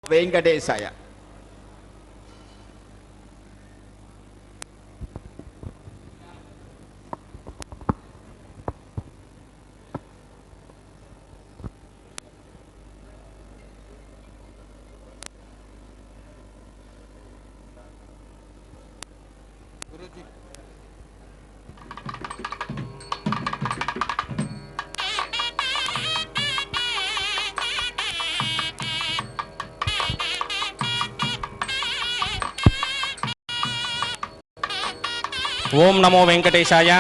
వెంకటేశాయ. ఓం నమో వెంకటేశాయ.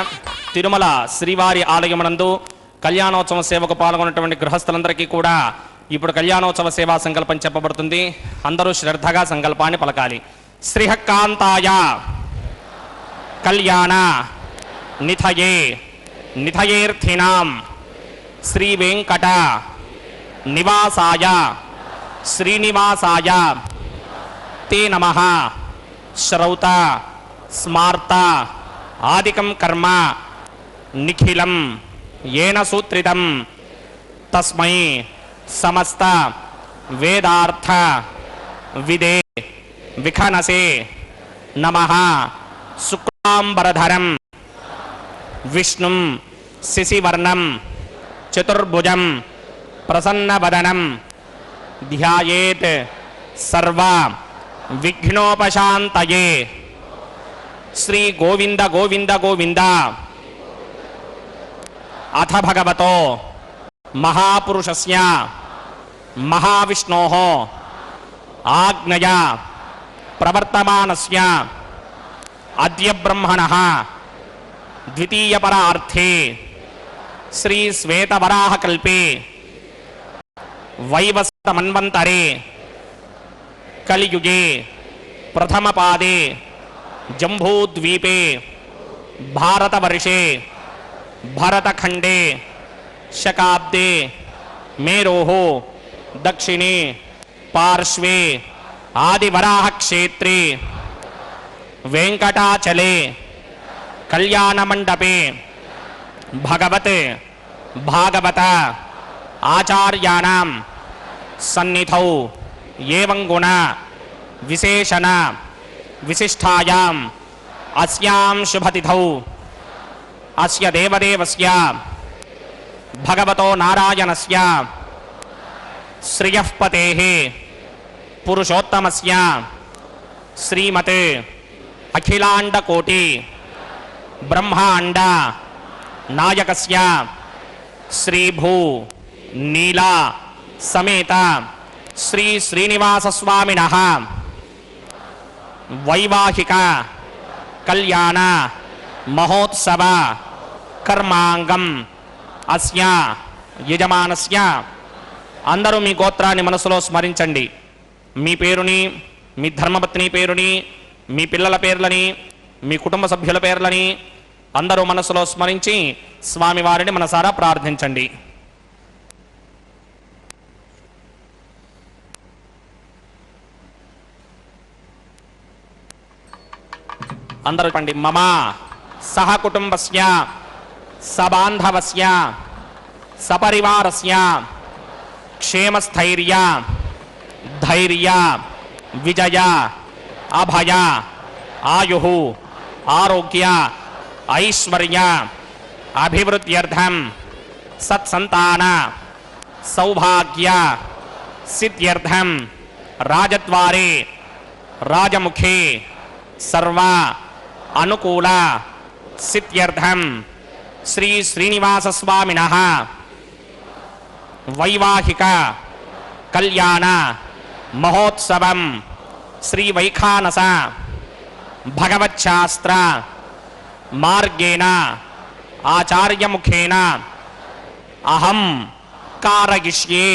తిరుమల శ్రీవారి ఆలయమునందు కళ్యాణోత్సవ సేవకు పాల్గొన్నటువంటి గృహస్థులందరికీ కూడా ఇప్పుడు కళ్యాణోత్సవ సేవా సంకల్పం చెప్పబడుతుంది. అందరూ శ్రద్ధగా సంకల్పాన్ని పలకాలి. శ్రీహకాంతాయ కళ్యాణ నిథయే నిథయేర్థినాం శ్రీ వెంకట నివాసాయ శ్రీనివాసాయ తే నమః. శ్రౌత స్మార్త ఆదికం కర్మ నిఖిలం ఏన సూత్రితం తస్మై సమస్త వేదార్థ విదే విఖనసే నమః. శుక్లాంబరధరం విష్ణుం శశివర్ణం చతుర్భుజం ప్రసన్నవదనం ధ్యాయేత్ సర్వ విఘ్నోపశాంతయే. శ్రీ గోవింద గోవింద గోవింద. అథ భగవతో మహాపురుషస్య మహావిష్ణోః ఆజ్ఞయా ప్రవర్తమానస్య అద్య బ్రహ్మణః ద్వితీయపరార్థే శ్రీ శ్వేతవరాహకల్పే వైవస్వతమన్వంతరే కలియుగే ప్రథమపాదే जम्बूद्वीपे भारतवर्षे भरतखंडे शकाब्दे मेरोः दक्षिणे पार्श्वे आदिवराह क्षेत्रे वेंकटाचले कल्याण मंडपे भगवत भागवत आचार्याणां सन्निधौ एवं गुण विशेषण विशिष्टायाम् अस्यां शुभतिथौ अस्य देवदेवस्य भगवतो नारायणस्य श्रियः पतेः पुरुषोत्तमस्य श्रीमते अखिलांडकोटि ब्रह्मांड नायकस्य श्रीभू नीला समेत श्री श्रीनिवास स्वामिनः वैवाहिक कल्याण महोत्सव कर्मांगम अस्य यजमानस्य అందరూ మీ గోత్రాన్ని మనసులో స్మరించండి. మీ పేరుని, మీ ధర్మపత్ని పేరుని, మీ పిల్లల పేర్లని, మీ కుటుంబ సభ్యుల పేర్లని అందరూ మనసులో స్మరించి స్వామివారిని మనసారా ప్రార్థించండి. అందరూ చెప్పండి. మమ సహ కుటుంబస్య సబాంధవస్య సపరివారస్య क्षेमस्थैर्य धैर्य विजय अभय आयुः आरोग्य ऐश्वर्य अभिवृद्ध्यर्थं सत्संतान सौभाग्य सिद्ध्यर्थं राजद्वारे राजमुखे सर्व अनुकूल सिद्ध्यर्थं श्री श्रीनिवास स्वामिनः वैवाहिक कल्याण महोत्सवं श्री वैखानस भगवच्छास्त्र मार्गेण आचार्य मुखेन अहं कारयिष्ये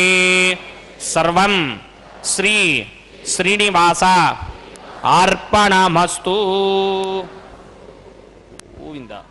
सर्वं श्री श्रीनिवास अर्पणमस्तु. गोविंद.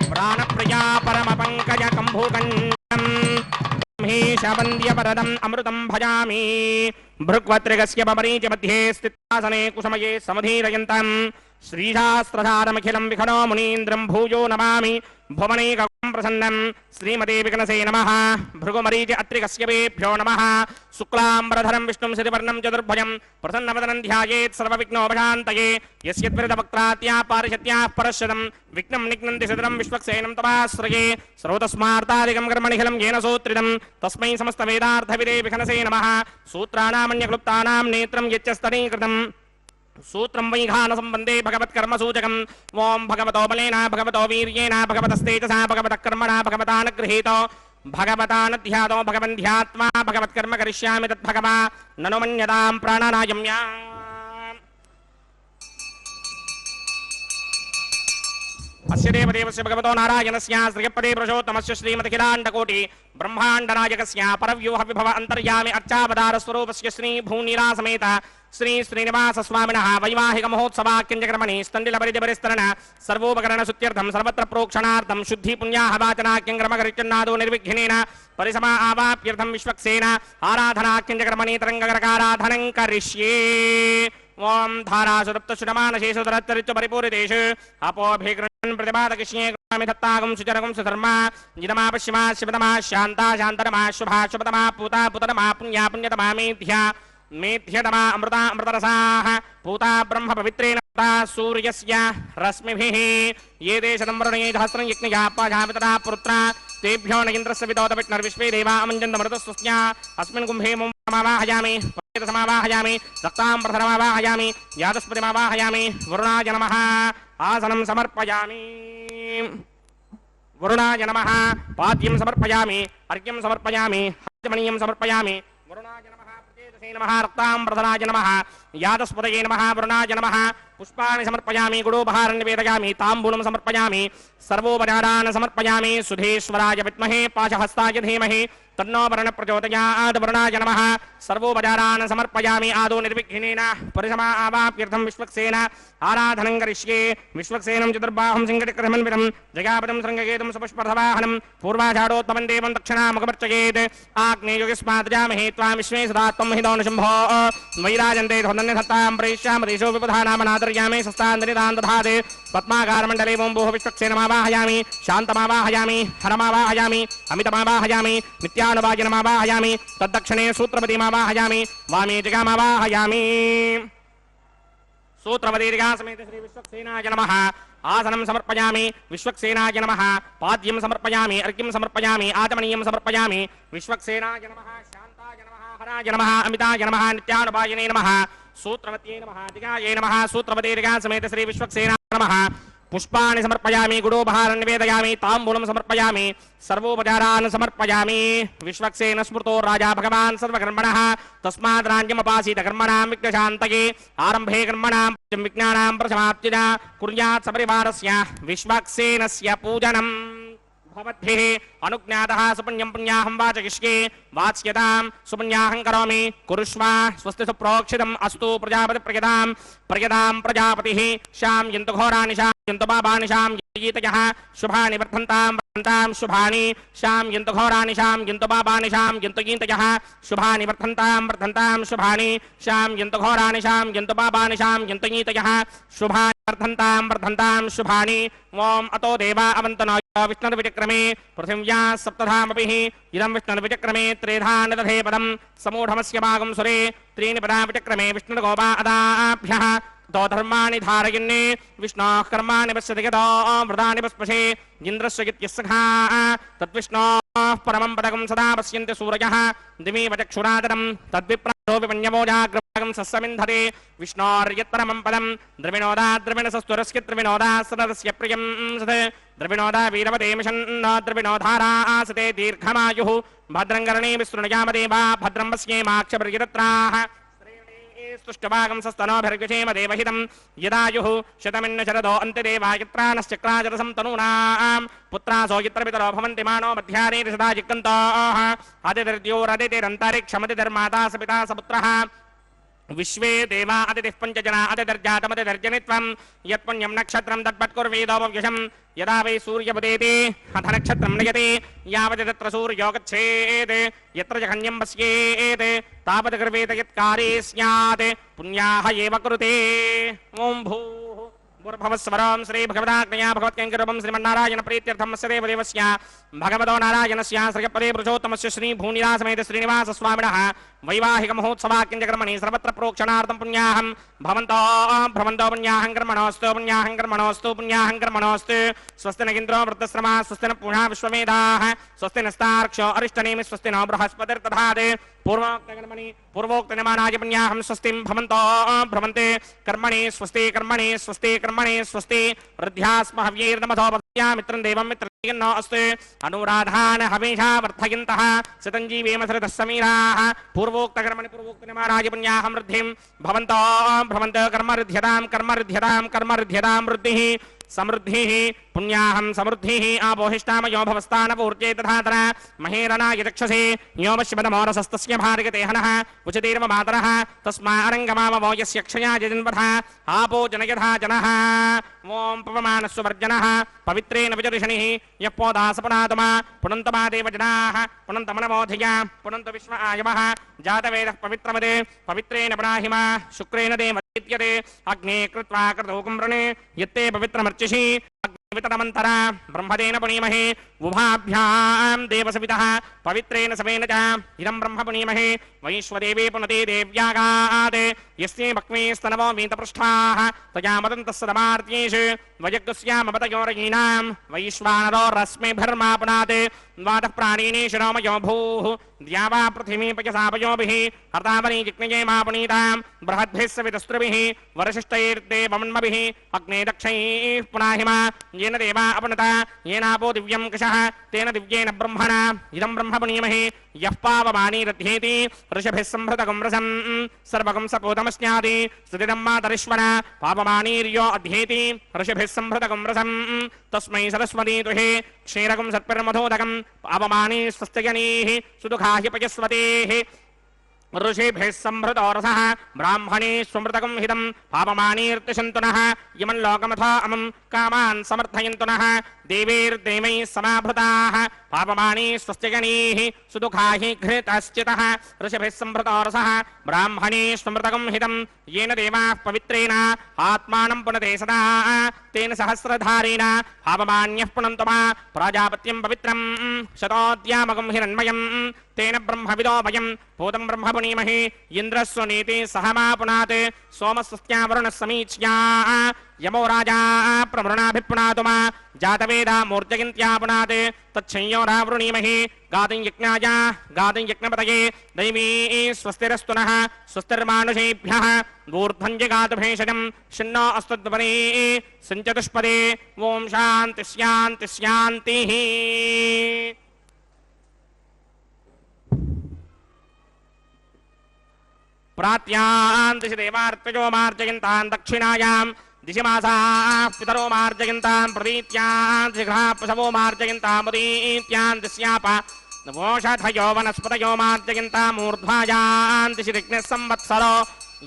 प्राणप्रिया परम पंकज कंभुकंडम महेशवंद्य वरदम अमृतम भजामि. भृग्वत्रिगस्य बमरीच मध्ये स्थितासने कुसमये समधीरयन्तम् श्रीशास्त्रधारमखिलं विखनो मुनीन्द्रं भूयो नमामि. भुवनैकं प्रसन्नं श्रीमते विकनसे नमः. भृगुमरीच अत्रिकस्यभ्यो नमः. शुक्लाम्बरधरं विष्णुं शशिवर्णं चतुर्भुजं प्रसन्नवदनं ध्यायेत् सर्वविघ्नोपशान्तये. यस्यद्वृतवक्त्रात्या पारिषत्याः परश्वतं विघ्नं निघ्नन्ति सदनं विश्वक्सेनं तमाश्रये. सर्वतस्मार्तादिकं कर्मणिखिलं येन सूत्रितं तस्मै समस्तवेदार्थविदे विकनसे नमः. सूत्राणामन्यक्लुप्तानां नेत्रं यच्चस्तनीकृतं सूत्रं वैघान संबंधे भगवत्कर्म सूचकम्. ओं भगवतो बलेन भगवतो वीर्येण भगवतस्तेजसा भगवतः कर्मणा भगवतानुगृहीतो भगवतानध्यातो भगवन्ध्यात्मा भगवत्कर्म करिष्यामि तद्भगवा ननु मन्यतां प्राणानायम्या. अस्य देवदेवस्य भगवतो नारायणस्य श्रीपदे पुरुषोत्तमस्य श्रीमदखिलाण्डकोटि ब्रह्माण्डनायकस्य परव्यूह विभव अन्तर्यामि अर्चावतार स्वरूपस्य श्री भूनिरासमेत श्री श्रीनिवास स्वामिनः वैवाहिक महोत्सवाक्यञ्जकर्मणि स्तण्डिलपरिदिपरिस्तरण सर्वोपकरण सुत्यर्थं सर्वत्र प्रोक्षणार्थं शुद्धि पुण्याः वाचनाक्यङ्क्रमकरिचन्नादो निर्विघ्नेन परिसमा आवाप्यर्थं विश्वक्सेन आराधनाक्यञ्जकर्मणि तरङ्गकरकाराधनं करिष्ये ओम धारासुरप्तशुडमानशेषधरत्तरिच्च परिपूरितेषु अपोभिगृहन् प्रतिपादकृष्ये ग्रामि दत्तागं सुचरगं सुधर्मा जिनमा पश्चिमा शिवतमा शान्ता शान्तरमा शुभा शुभतमा पूता पुतरमा पुण्या पुण्यतमा मेध्या मेध्यतमा अमृता अमृतरसाः पूता ब्रह्म पवित्रेण सूर्यस्य रश्मिभिः ये देशदम्बरणे सहस्रं यज्ञया पाजामितरा पुत्रा तेभ्यो न इन्द्रस्य विदोतविष्णर्विश्वे देवा अमञ्जन्तमृतस्वस्या अस्मिन् कुम्भे मुं समावाहयामि समावाहयामि रक्तां प्रथमावाहयामि यादस्पतिमावाहयामि वरुणाय नमः आसनं समर्पयामि वरुणाय नमः पाद्यं समर्पयामि अर्घ्यं समर्पयामि हस्तमणीयं समर्पयामि वरुणाय नमः प्रचेतसे नमः रक्तां प्रथनाय नमः यादस्पतये नमः वरुणाय नमः पुष्पाणि समर्पयामि गुडोपहारं निवेदयामि ताम्बूलं समर्पयामि सर्वोपचारान् समर्पयामि सुधेश्वराय विद्महे पाशहस्ताय धीमहि तन्नो वरुणः प्रचोदयात् वरुणाय नमः सर्वोपचारान् समर्पयामि आदौ निर्विघ्नेन परिसमा आवाप्यर्थं विश्वक्सेन आराधनं करिष्ये विश्वक्सेनं चतुर्बाहुं सिंहचक्रसमन्वितं जयापदं शृङ्गकेतुं सुपुष्परथवाहनं पूर्वाषाढोत्तमं देवं दक्षिणामुखमर्चयेत् आग्नेयोगिस्मादजामहे त्वां विश्वे सदा त्वं हि दौनशम्भो वैराजन्ते धन्यधत्तां प्रयिष्यामि देशो विपधानामनादर्यामि सस्तान्दनिदां दधाते पद्माकारमण्डले ओं भोः विश्वक्सेनमावाहयामि शान्तमावाहयामि हरमावाहयामि अमितमावाहयामि नित्यानुवाजनमावाहयामि तद्दक्षिणे सूत्रपतिमावाहयामि वामे जगामावाहयामि सूत्रपतिर्गा समेत श्री विश्वक्सेनाय नमः आसनं समर्पयामि विश्वक्सेनाय नमः पाद्यं समर्पयामि अर्घ्यं समर्पयामि आचमनीयं समर्पयामि विश्वक्सेनाय नमः शान्ताय नमः हराय नमः अमिताय नमः नित्यानुवाजिने नमः सूत्रवत्यै नमः दिगायै नमः सूत्रपतिर्गा समेत श्री विश्वक्सेनाय नमः पुष्पाणि समर्पयामि गुडोपहारं निवेदयामि ताम्बूलं समर्पयामि सर्वोपचारान् समर्पयामि विश्वक्सेन स्मृतो राजा भगवान् सर्वकर्मणः तस्मात् राज्यमपासीत कर्मणां विघ्नशान्तये आरम्भे कर्मणां विज्ञानां प्रसमाप्तिना कुर्यात् सपरिवारस्य विश्वक्सेनस्य पूजनम् भवद्भिः अनुज्ञातः सुपुण्यं पुण्याहं वाचयिष्ये वाच्यतां सुपुण्याहं करोमि कुरुष्व स्वस्ति सुप्रोक्षितम् अस्तु प्रजापतिप्रियतां प्रियतां प्रजापतिः शां यन्तु घोराणि शां यन्तु पापानि शां यन्तयः शुभानि वर्धन्तां वर्धन्तां शुभानि शां यन्तु घोराणि शां यन्तु पापानि शां यन्तयः शुभानि वर्धन्तां वर्धन्तां शुभानि शां यन्तु घोराणि शां यन्तु पापानि शां यन्तयः शुभानि वर्धन्तां वर्धन्तां शुभानि ओम अतो देवा अवन्तनो विष्णुर्विचक्रमे पृथिव्या सप्तधामभिः इदं विष्णुर्विचक्रमे त्रेधा दधे पदं समूढमस्य भागं सुरे त्रीणि पदा विचक्रमे विष्णुर्गोपा अदाभ्यः तो धर्माणि धारयन्ने विष्णोः कर्माणि पश्यति यतो वृदानि पस्पशे इन्द्रस्य इत्यस्सखा तद्विष्णोः परमं पदकं सदा पश्यन्ति सूरयः दिवि वचक्षुरादरं तद्विप्रायो विपण्यवो जाग्रभागं सस्समिन्धते विष्णोर्यत्परमं पदं द्रविणोदा द्रविणसस्तुरस्य द्रविणोदा सदस्य प्रियं सत् द्रविणोदा वीरवते मिषन्न द्रविणोधारा आसते दीर्घमायुः भद्रङ्कर्णे विस्तृणयामदेवा भद्रं पश्येमाक्षपर्यदत्राः स्तुष्टभागं सस्तनोभिर्गुषेम देवहितं यदायुः शतमिन्न शरदो अन्त्यदेवायत्रानश्चक्राजरसं तनूनां पुत्रासो यत्र पितरो भवन्ति मानो मध्याह्ने सदा जिक्कन्तोः अतिथिर्द्योरतिथिरन्तरिक्षमतिधर्माता स पिता स पुत्रः विश्वे देवा अतिथिः पञ्चजना अतिथिर्जातमतिथिर्जनित्वं यत्पुण्यं नक्षत्रं तद्वत्कुर्वेदोपव्यशं यदा वै सूर्यपदेति अथ नक्षत्रं नयति यावत् तत्र सूर्यो गच्छेत् यत्र जघन्यं पश्येत् तावत् कर्वेत यत्कार्ये स्यात् पुण्याः एव कुरुते ओं भूः भूर्भुवस्वरं श्री भगवदाज्ञया भगवत्कैङ्करूपं श्रीमन्नारायण प्रीत्यर्थं अस्य देवदेवस्य भगवतो नारायणस्य श्रीपदे पुरुषोत्तमस्य श्री भूनिरासमेत श्रीनिवास स्वामिनः वैवाहिक महोत्सवाक्यञ्जकर्मणि सर्वत्र प्रोक्षणार्थं पुण्याहं भवन्तो भ्रमन्तो पुण्याहं कर्मणोऽस्तु पुण्याहं कर्मणोऽस्तु पुण्याहं कर्मणोऽस्तु स्वस्ति न इन्द्रो वृद्धश्रमा स्वस्ति न पूषा विश्वमेधाः स्वस्ति नस्तार्क्ष्यो अरिष्टनेमि स्वस्ति नो बृहस्पतिर्दधाते पूर्वोक्तकर्मणि पूर्वोक्तनियमानाय पुण्याहं स्वस्तिं भवन्तो भ्रमन्ते कर्मणि स्वस्ति कर्मणि स्वस्ति कर्मणि स्वस्ति वृद्ध्यास्म हव्यैर्नमथो मित्रं देवं मित्रं अस्तु अनुराधान हमेशा वर्धयन्तः शतञ्जीवेम सरितः समीराः पूर्वोक्तकर्मणि पूर्वोक्तनियमानाय पुण्याहं वृद्धिं भवन्तो भ्रमन्तो कर्मऋध्यतां कर्मऋध्यतां कर्मऋध्यतां वृद्धिः समृद्धिः पुण्याहं समृद्धिः आपोहिष्टामयो भवस्थानपूर्त्यै तथातर महेरनाय चक्षसे योमशिवनमोरसस्तस्य भार्गतेहनः उचितीर्म मातरः तस्मारङ्गमावो यस्य क्षया जजन्वधः आपो जनयधा जनः ओं पवमानस्ववर्जनः पवित्रेण विजर्षणिः यः पोदासपनातमा पुनन्तमा देवजनाः पुनन्तमनमोधिया पुनन्त विश्व आयवः जातवेदः पवित्रमदे पवित्रेण पणाहिमा शुक्रेण देवतीत्यते अग्ने कृत्वा कृतौकं वृणे यत्ते पवित्रमर्चिषि वितरमन्तरा ब्रह्मदेन पुनीमहे उभाभ्यां देवसवितः पवित्रेण समेन च इदं ब्रह्म पुनीमहे वैश्वदेवे पुनते देव्यागात् यस्ये भक्मे स्तनवो वीतपृष्ठाः तया मदन्तस्सदमार्त्येषु वयज्ञस्यामपतयोरयीनां वैश्वानरो रश्मिभिर्मा पुनात् द्वादः प्राणिने शिरोमयो भूः द्यावा पृथिवी पयसापयोभिः हर्तावनी जिज्ञये मा पुनीतां बृहद्भिः सवितस्त्रिभिः वरशिष्टैर्देवमन्मभिः अग्ने दक्षैः पुनाहिमा येन देवा अपनता येनापो दिव्यं कषः तेन दिव्येन ब्रह्मणा इदं ब्रह्म पुनीमहे यः पावमानी दध्येति ऋषभिः संहृतकं रसं सर्वकं सपूतमस्यादि सुदिदं मातरिश्वन पावमानीर्यो अध्येति ऋषभिः संहृतकं रसं तस्मै सरस्वती तुहे क्षीरकं सत्पिर्मधोदकं पावमानी स्वस्त्यजनीः सुदुःखाहि पयस्वतेः ऋषिभिः संहृतो रसः ब्राह्मणे स्वमृतकं हितं पापमानीर्तिशन्तु नः इमं लोकमथा अमं कामान् समर्थयन्तु नः देवैर्देवैः समाभृताः पापमानी स्वस्त्यजनीः सुदुःखाहि घृतश्चितः ऋषिभिः संहृतो रसः ब्राह्मणे स्वमृतकं हितं येन देवाः पवित्रेण आत्मानं पुनते सदा तेन सहस्रधारेण पापमान्यः पुनन्तु मा प्राजापत्यं पवित्रं शतोद्यामकं हिरण्मयं तेन ब्रह्मविदो वयं भूतं ब्रह्म पुनीमहे इन्द्रस्वनीति सहमा पुनात् सोमस्वस्त्यावरुणः समीच्या यमो राजा प्रमृणाभिपुनातु मा जातवेदा मूर्जयन्त्या पुनात् तच्छंयोरावृणीमहे गातं यज्ञाय गातं यज्ञपतये दैवी स्वस्तिरस्तु नः स्वस्तिर्मानुषेभ्यः ऊर्ध्वं जगातु भेषजं शिन्नो अस्तुद्वने सञ्चतुष्पदे ॐ शान्ति शान्ति शान्तिः प्रात्यां दिशि देवार्त्यजो मार्जयन्तान् दक्षिणायां दिशि मासाः पितरो मार्जयन्तां प्रदीत्यां दिशि गृहाः पशवो मार्जयन्तां मुदीत्यां दिश्याप वोषधयो वनस्पतयो मार्जयन्तां ऊर्ध्वायां दिशि ऋग्नः संवत्सरो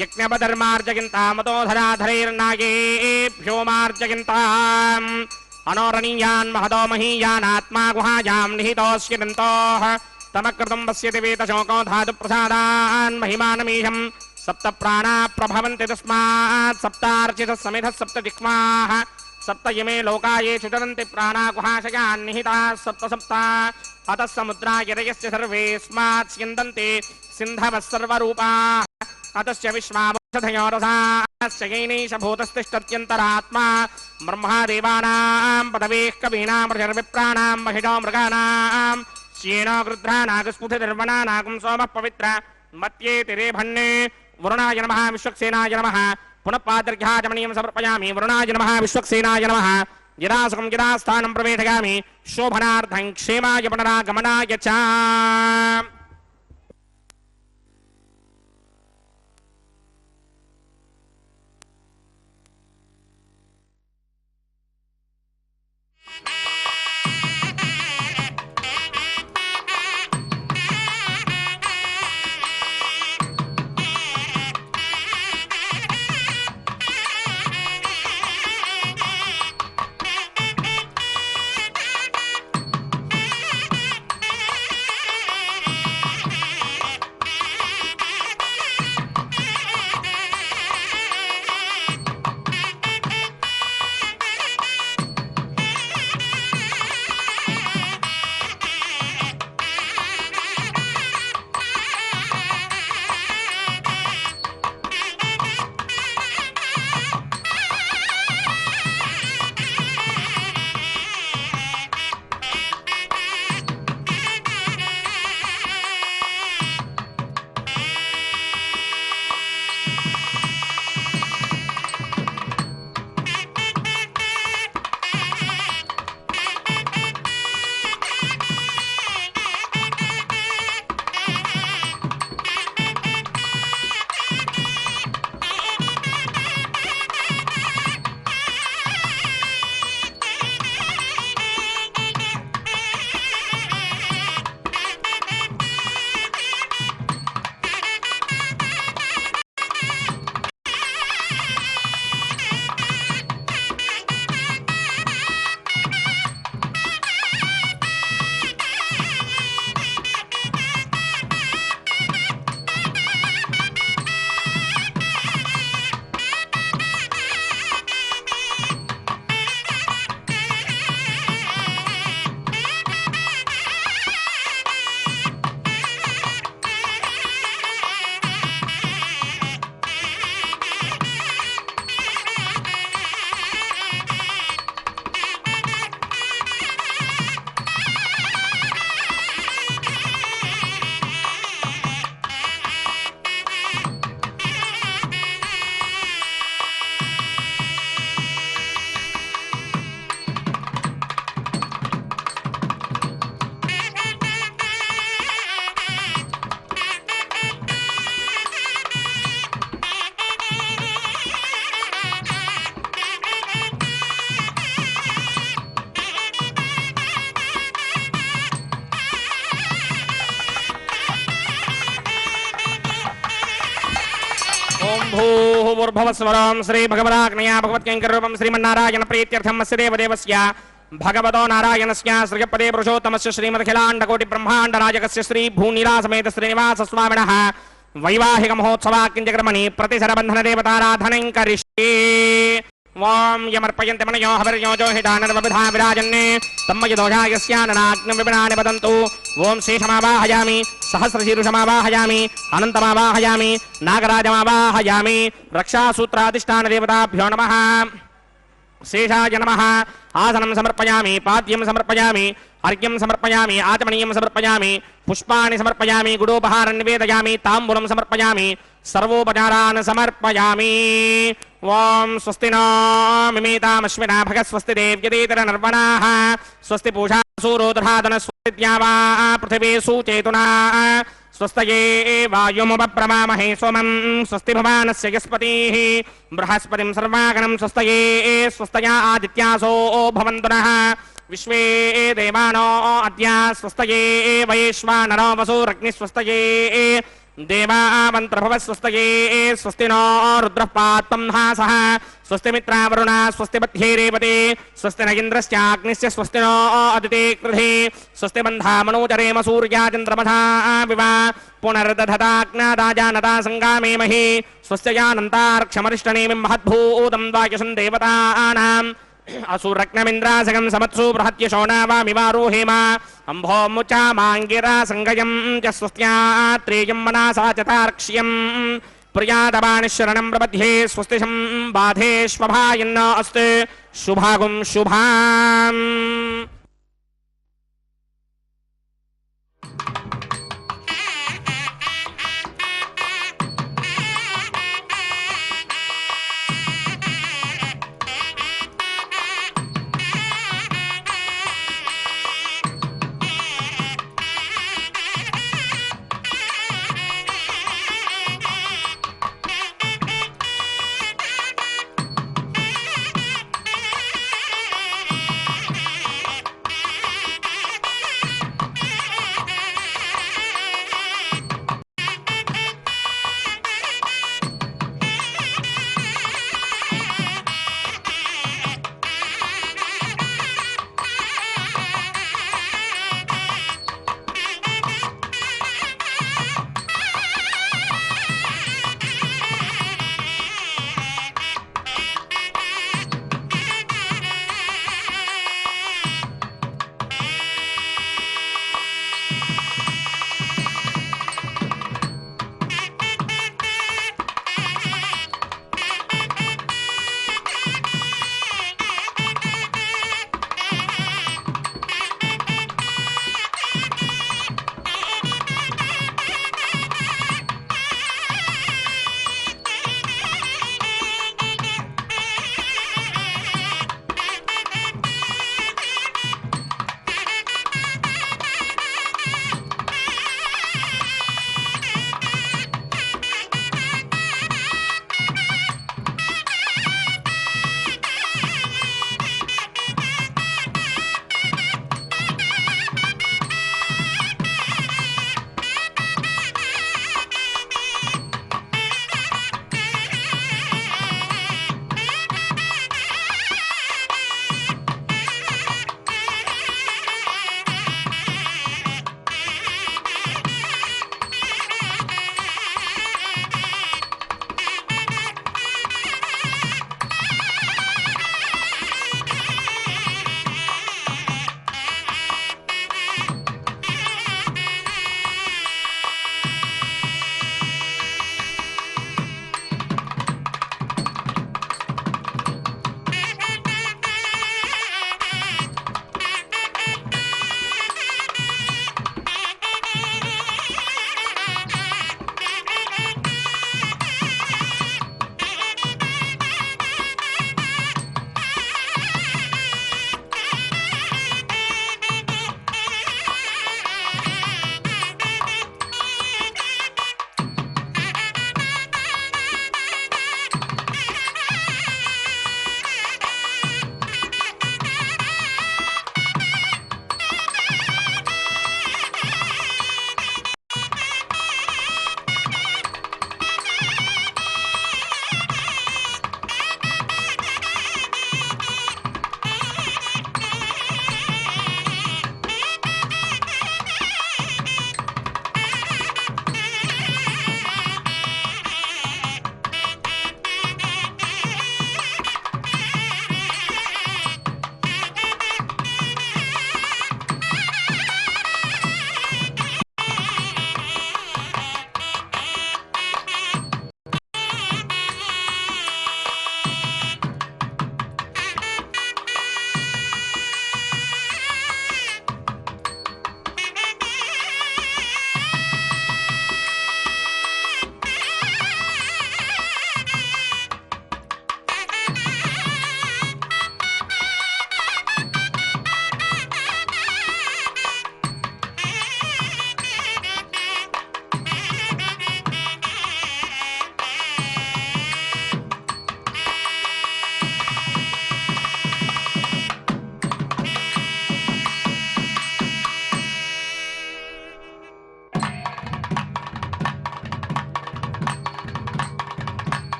यज्ञपदर्मार्जयन्तां मदोधराधरैर्नागेभ्यो मार्जयन्ताम् अनोरणीयान् महतो महीयानात्मा गुहायां निहितोऽस्य दन्तोः तमकृतं पश्यति वेतशोको धातु प्रसादान् महिमानमीशं सप्त प्राणा प्रभवन्ति तस्मात् सप्तार्चितः समिधः सप्त दिक्माः सप्त इमे लोका ये चुचरन्ति प्राणा गुहाशयान् निहिताः सप्त सप्ता अतः समुद्रा यदयस्य सर्वेऽस्मात् स्यन्दन्ति सिन्धवः सर्वरूपाः अतस्य विश्वावोषधयो रसाश्च येनैष भूतस्तिष्ठत्यन्तरात्मा ब्रह्मा देवानां पदवेः कवीनां ऋषिर्विप्राणां महिषो मृगाणां श्येनो गृध्रा नागस्फुटिर्वना नागुं सोमः पवित्र मत्ये तिरे भन्ने वरुणाय नमः विश्वक्सेनाय नमः पुनः पादर्घ्याचमनीयं समर्पयामि वरुणाय नमः विश्वक्सेनाय नमः यदा सुखं यदा स्थानं प्रवेशयामि शोभनार्थं क्षेमाय पुनरागमनाय च ఓం భూర్భువస్వరం శ్రీ భగవదాగ్నయా భగవత్కైంకరూపం శ్రీమన్నారాయణ ప్రీత్యర్థం అస్య దేవదేవస్య భగవతో నారాయణస్య శ్రీపదే పురుషోత్తమస్య శ్రీమదఖిలాండకోటి బ్రహ్మాండ నాయకస్య శ్రీ భూనిలాసమేత శ్రీనివాస స్వామినః వైవాహిక మహోత్సవాకించక్రమణి ప్రతిశరబంధన దేవతారాధనం కరిష్యే. ఓం యమర్పయంతి మనయో హవిర్యోజో హితానర్వభిధా విరాజన్నే తమ్మయదోషాయస్యాననాగ్నం విపినాని వదంతు. ఓం శేషమావాహయామి సహస్రశీరుషమావాహయామి అనంతమావాహయామి నాగరాజమావాహయామి. రక్షాసూత్రాధిష్టాన దేవతాభ్యో నమః. శేషాయ నమః. ఆసనం సమర్పయామి, పాద్యం సమర్పయామి, అర్ఘ్యం సమర్పయామి, ఆచమనీయం సమర్పయామి, పుష్పాన్ని సమర్పయామి, గుడోపహారం నివేదయామి, తాంబూలం సమర్పయామి, సర్వోపచారాన్ సమర్పయామి. ఓం స్వస్తి నో మిమేతామశ్వినా భగ స్వస్తి దేవ్యదేతర నర్వణాః స్వస్తి పూషా సూరోదధాదన స్వస్తి ద్యావా పృథివీ సూచేతునా స్వస్తయే వాయుముపప్రవామహే సోమం స్వస్తి భవానస్య యస్పతిః బృహస్పతిం సర్వాగణం స్వస్తయే స్వస్తయా ఆదిత్యాసో భవంతు నః విశ్వే దేవానో అద్య స్వస్తయే వైశ్వానరో వసూరగ్నిస్వస్తయే దేవావంతర్భవ స్వస్తయే స్వస్తి నో రుద్రః పాత్వం హాసః స్వస్తి మిత్రావరుణ స్వస్తి బధ్యే రేవతే స్వస్తి న ఇంద్రశ్చాగ్నిశ్చ స్వస్తి నో అదితే కృధే స్వస్తి బంధామనోచరేమ సూర్యాచంద్రమథా వివ పునర్దధతాజ్ఞాదాజానతా సంగామేమహి స్వస్త్యానంతార్క్షమరిష్టనేమిం మహద్భూతం వాయుసం దేవతానాం అసురగ్నమింద్రాసగం సమత్సు బృహత్యశోనావామివారోహేమ అంభోముచామాంగిరా సంగయం చ స్వస్త్యాత్రేయం మనసా చ తార్క్ష్యం ప్రియాదవాని శరణం ప్రపద్యే స్వస్తిశం బాధేష్వభాయన్న అస్తు శుభాగుం శుభాం.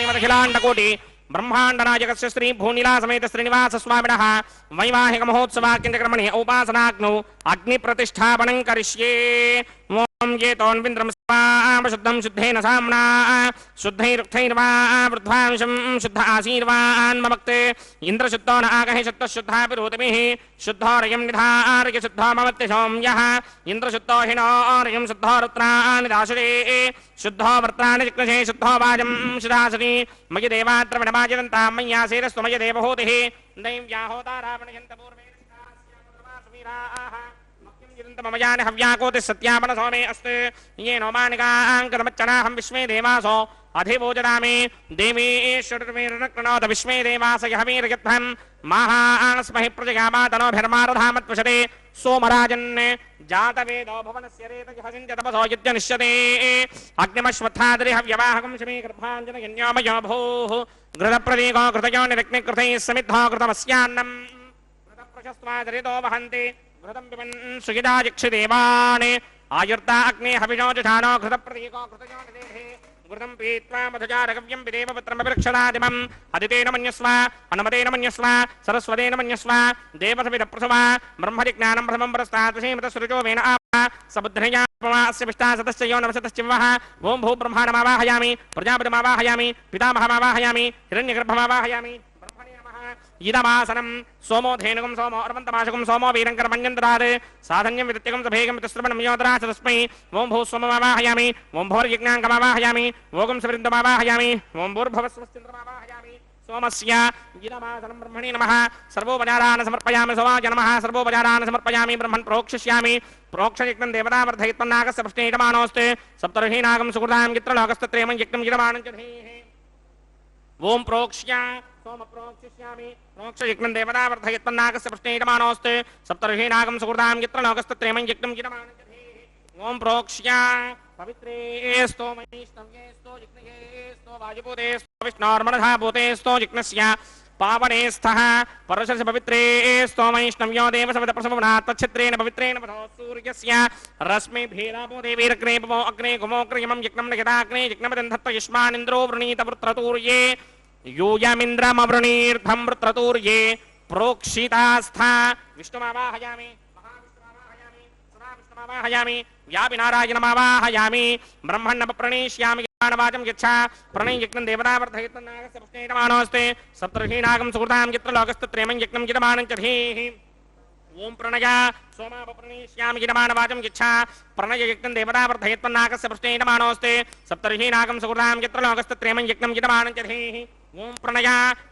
श्रीमदखिलाण्डकोटि ब्रह्माण्डनायकस्य श्री भूनिला समेत श्रीनिवास स्वामिनः वैवाहिक महोत्सवाख्यक्रमणे उपासनाग्नौ अग्निप्रतिष्ठापनं करिष्ये। ओम ये तोन्विन्द्रं शुद्धं शुद्धेन साम्ना शुद्धैरुक्थैर्वा वृद्ध्वांशं शुद्ध आशीर्वान् ममक्ते इन्द्रशुद्धो न आगहे शुद्धः शुद्धापिरोतिभिः शुद्धोरयं निधारय शुद्धो ममत्ति सौम्यः इन्द्रशुद्धो हिनोरयं शुद्धो रुद्राणि दाशुरे शुद्धो वर्त्राणि जिग्नसे शुद्धो वाजं शुदासुरी मयि देवात्र विडमाजिदन्तां मय्या सेरस्तु मयि देवहूतिः दैव्याहोतारावणयन्तपूर्वे ममयान हव्याकोति सत्यापन सोमे अस्ते ये नोमानिकांकरमच्चनाहं विश्वे देवासो अधिभोजनामि देवीश्वरमेरनक्रणोत विश्वे देवास यहमीर्यत्थं महास्महि प्रजगामातनोभिर्मारधामत्वशते सोमराजन् जातवेदो भवनस्य रेतजहसिञ्चतपसो यज्ञनिष्यते अग्निमश्वत्थाद्रिहव्यवाहकं शमे गर्भाञ्जनयन्योमयो भूः घृतप्रदीको घृतयो निरग्निकृतैः समिद्धो घृतमस्यान्नं घृतप्रशस्त्वादरितो वहन्ति घृतं पिबन् सुगिदाजिक्षिदेवान् आयुर्ता अग्ने हविषो जुषाणो घृतप्रतीको घृतयो निदेहे घृतं पीत्वा मधुजारगव्यं विदेव पुत्रमभिरक्षदादिमम् अदितेन मन्यस्व अनुमतेन मन्यस्व सरस्वतेन मन्यस्व देवसविदप्रसवा ब्रह्मजिज्ञानं प्रथमं पुरस्तात् श्रीमतसृजो वेन आपा समुद्रया अस्य विष्टा सतश्च यो नवशतश्चिवः ओं भू ब्रह्माणमावाहयामि प्रजापतिमावाहयामि पितामहमावाहयामि हिरण्यगर्भमावाहयामि इदमासनं सोमो धेनुकं सोमो अर्वन्तमाशकं सोमो वीरङ्करमञ्जन्तरात् साधन्यं विदत्यकं सभेगं वितस्रवणं योधरात् तस्मै ओं भू सोममावाहयामि ओं भोर्यज्ञाङ्कमावाहयामि ओगं सवृन्दमावाहयामि ओं भूर्भवस्वस्तिन्द्रमावाहयामि सोमस्य इदमासनं ब्रह्मणे नमः सर्वोपचारान् समर्पयामि सोमाय नमः सर्वोपचारान् समर्पयामि ब्रह्मन् प्रोक्षिष्यामि प्रोक्षयज्ञं देवतावर्धयित्वन्नागस्य पृष्ठे यजमानोऽस्ति सप्तर्षीनागं सुकृतां यत्रलोकस्तत्रेमं यज्ञं यजमानं च धीः ओं प्रोक्ष्य सोम प्रोक्षिष्यामि प्रोक्षयज्ञं देवतावर्धयित्वन्नागस्य पृष्ठे यजमानोऽस्ति सप्तर्षीनागं सुकृतां यत्रलोकस्तत्रेमं यज्ञं यजमानं च धीः ओं प्रोक्ष्य पवित्रे स्तो महीष्णव्ये स्तो जिग्नये स्तो वायुभूते स्तो विष्णोर्मनधाभूते स्तो जिग्नस्य पावने स्थः परशस्य पवित्रे स्तो वैष्णव्यो देवसविदप्रसवनात् तच्छिद्रेण पवित्रेण पथो सूर्यस्य रश्मिभिरापो देवीरग्ने पवो अग्ने गुमोऽग्रयमं यज्ञं नयदाग्ने यज्ञमदन्धत्त युष्मानिन्द्रो वृणीत वृत्रतूर्ये यूयमिन्द्रमवृणीर्धं वृत्रतूर्ये प्रोक्षितास्था विष्णुमावाहयामि महाविष्णुमावाहयामि सदाविष्णुमावाहयामि व्यापिनारायणमावाहयामि ब्रह्मण्णप्रणीष्यामि वाचं यच्छा प्रणय यज्ञं देवतावर्धयित्वन्नागस्य पृष्ठे यजमानोऽस्ति सप्तर्षीनागं सुकृतां यत्र लोकस्तत्रेमं यज्ञं यजमानं च धीः ओं प्रणय सोमापप्रणीष्यामि यजमानवाचं यच्छा प्रणय यज्ञं देवतावर्धयित्वन्नागस्य पृष्ठे यजमानोऽस्ति सप्तर्षीनागं सुकृतां यत्र लोकस्तत्रेमं यज्ञं यजमानं च धीः ओं प्रणय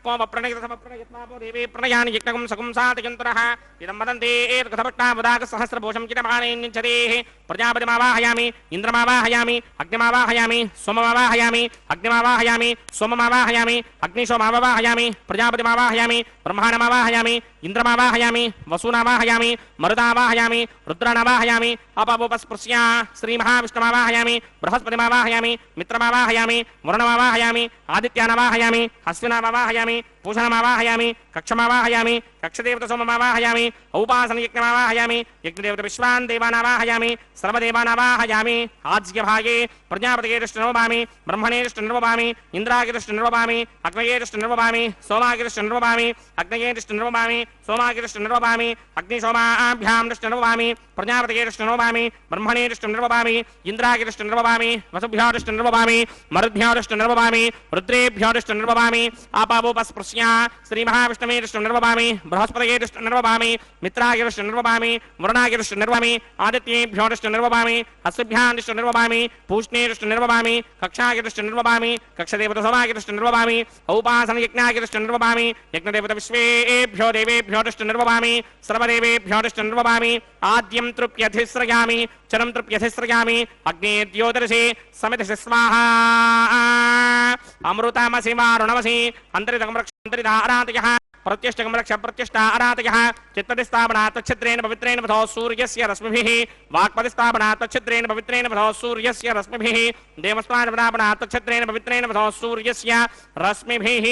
कोमप्रणयतसमप्रणयत्नापो देवी प्रणयानि यज्ञकं सकुं सातयन्तरः इदं वदन्ति एतत्कथभट्टावदाकसहस्रभूषं चितमानेन्यच्छतेः प्रजापतिमावाहयामि इन्द्रमावाहयामि अग्निमावाहयामि सोममावाहयामि अग्निमावाहयामि सोममावाहयामि अग्निशोमावाहयामि प्रजापतिमावाहयामि ब्रह्माणमावाहयामि इन्द्रमावाहयामि वसूनावाहयामि मरुदावाहयामि रुद्राणावाहयामि अपवोपस्पृश्य श्रीमहाविष्णुमावाहयामि बृहस्पतिमावाहयामि मित्रमावाहयामि वरुणमावाहयामि आदित्यानावाहयामि अश्विनामावाहयामि पूषणमावाहयामि कक्षमावाहयामि कक्षदेवतसोममावाहयामि औपासनयज्ञमावाहयामि यज्ञदेवतविश्वान् देवानावाहयामि सर्वदेवानावाहयामि आज्यभागे प्रजापतिगेरिष्टनिर्वपामि ब्रह्मणेरिष्टनिर्वपामि इन्द्रागिरिष्टनिर्वपामि अग्नयेरिष्टनिर्वपामि सोमागिरिष्टनिर्वपामि अग्नयेरिष्टनिर्वपामि सोमागिरिष्टनिर्वपामि अग्निसोमाभ्यां निष्टनिर्वपामि प्रजापतिगेरिष्टनिर्वपामि ब्रह्मणेरिष्टनिर्वपामि इन्द्रागिरिष्टनिर्वपामि वसुभ्योरिष्टनिर्वपामि मरुद्भ्योरिष्टनिर्वपामि रुद्रेभ्योरिष्टनिर्वपामि आपावोपस्पृश्य श्रीमहाविष्णुमेरिष्टनिर्वपामि बृहस्पतिगेरिष्टनिर्वपामि मित्रागिरिष्टनिर्वपामि वरुणागिरिष्टनिर्वपामि आदित्येभ्योरिष्टनिर्वपामि अश्विभ्यानिष्टनिर्वपामि पूष्णेरिष्टनिर्वपामि कक्षागिरिष्टनिर्वपामि कक्षदेवतसोमागिरिष्टनिर्वपामि औपासनयज्ञागिरिष्टनिर्वपामि यज्ञदेवतविश्वेभ्यो देवेभ्योरिष्टनिर्वपामि सर्वदेवेभ्योरिष्टनिर्वपामि आद्यं तृप्यधिस्रयामि चरं तृप्यधिस्रयामि अग्ने द्योदर्शे समितिः स्वाहा अमृतमसि वारुणमसि अन्तरिदं रक्ष अन्तरिदारातयः प्रत्यष्टकं रक्ष प्रत्यष्टारातयः चित्तदिस्थापनात् तच्छिद्रेण पवित्रेण पथो सूर्यस्य रश्मिभिः वाक्पदिस्थापनात् तच्छिद्रेण पवित्रेण पथो सूर्यस्य रश्मिभिः देवस्वानपदापनात् तच्छिद्रेण पवित्रेण पथो सूर्यस्य रश्मिभिः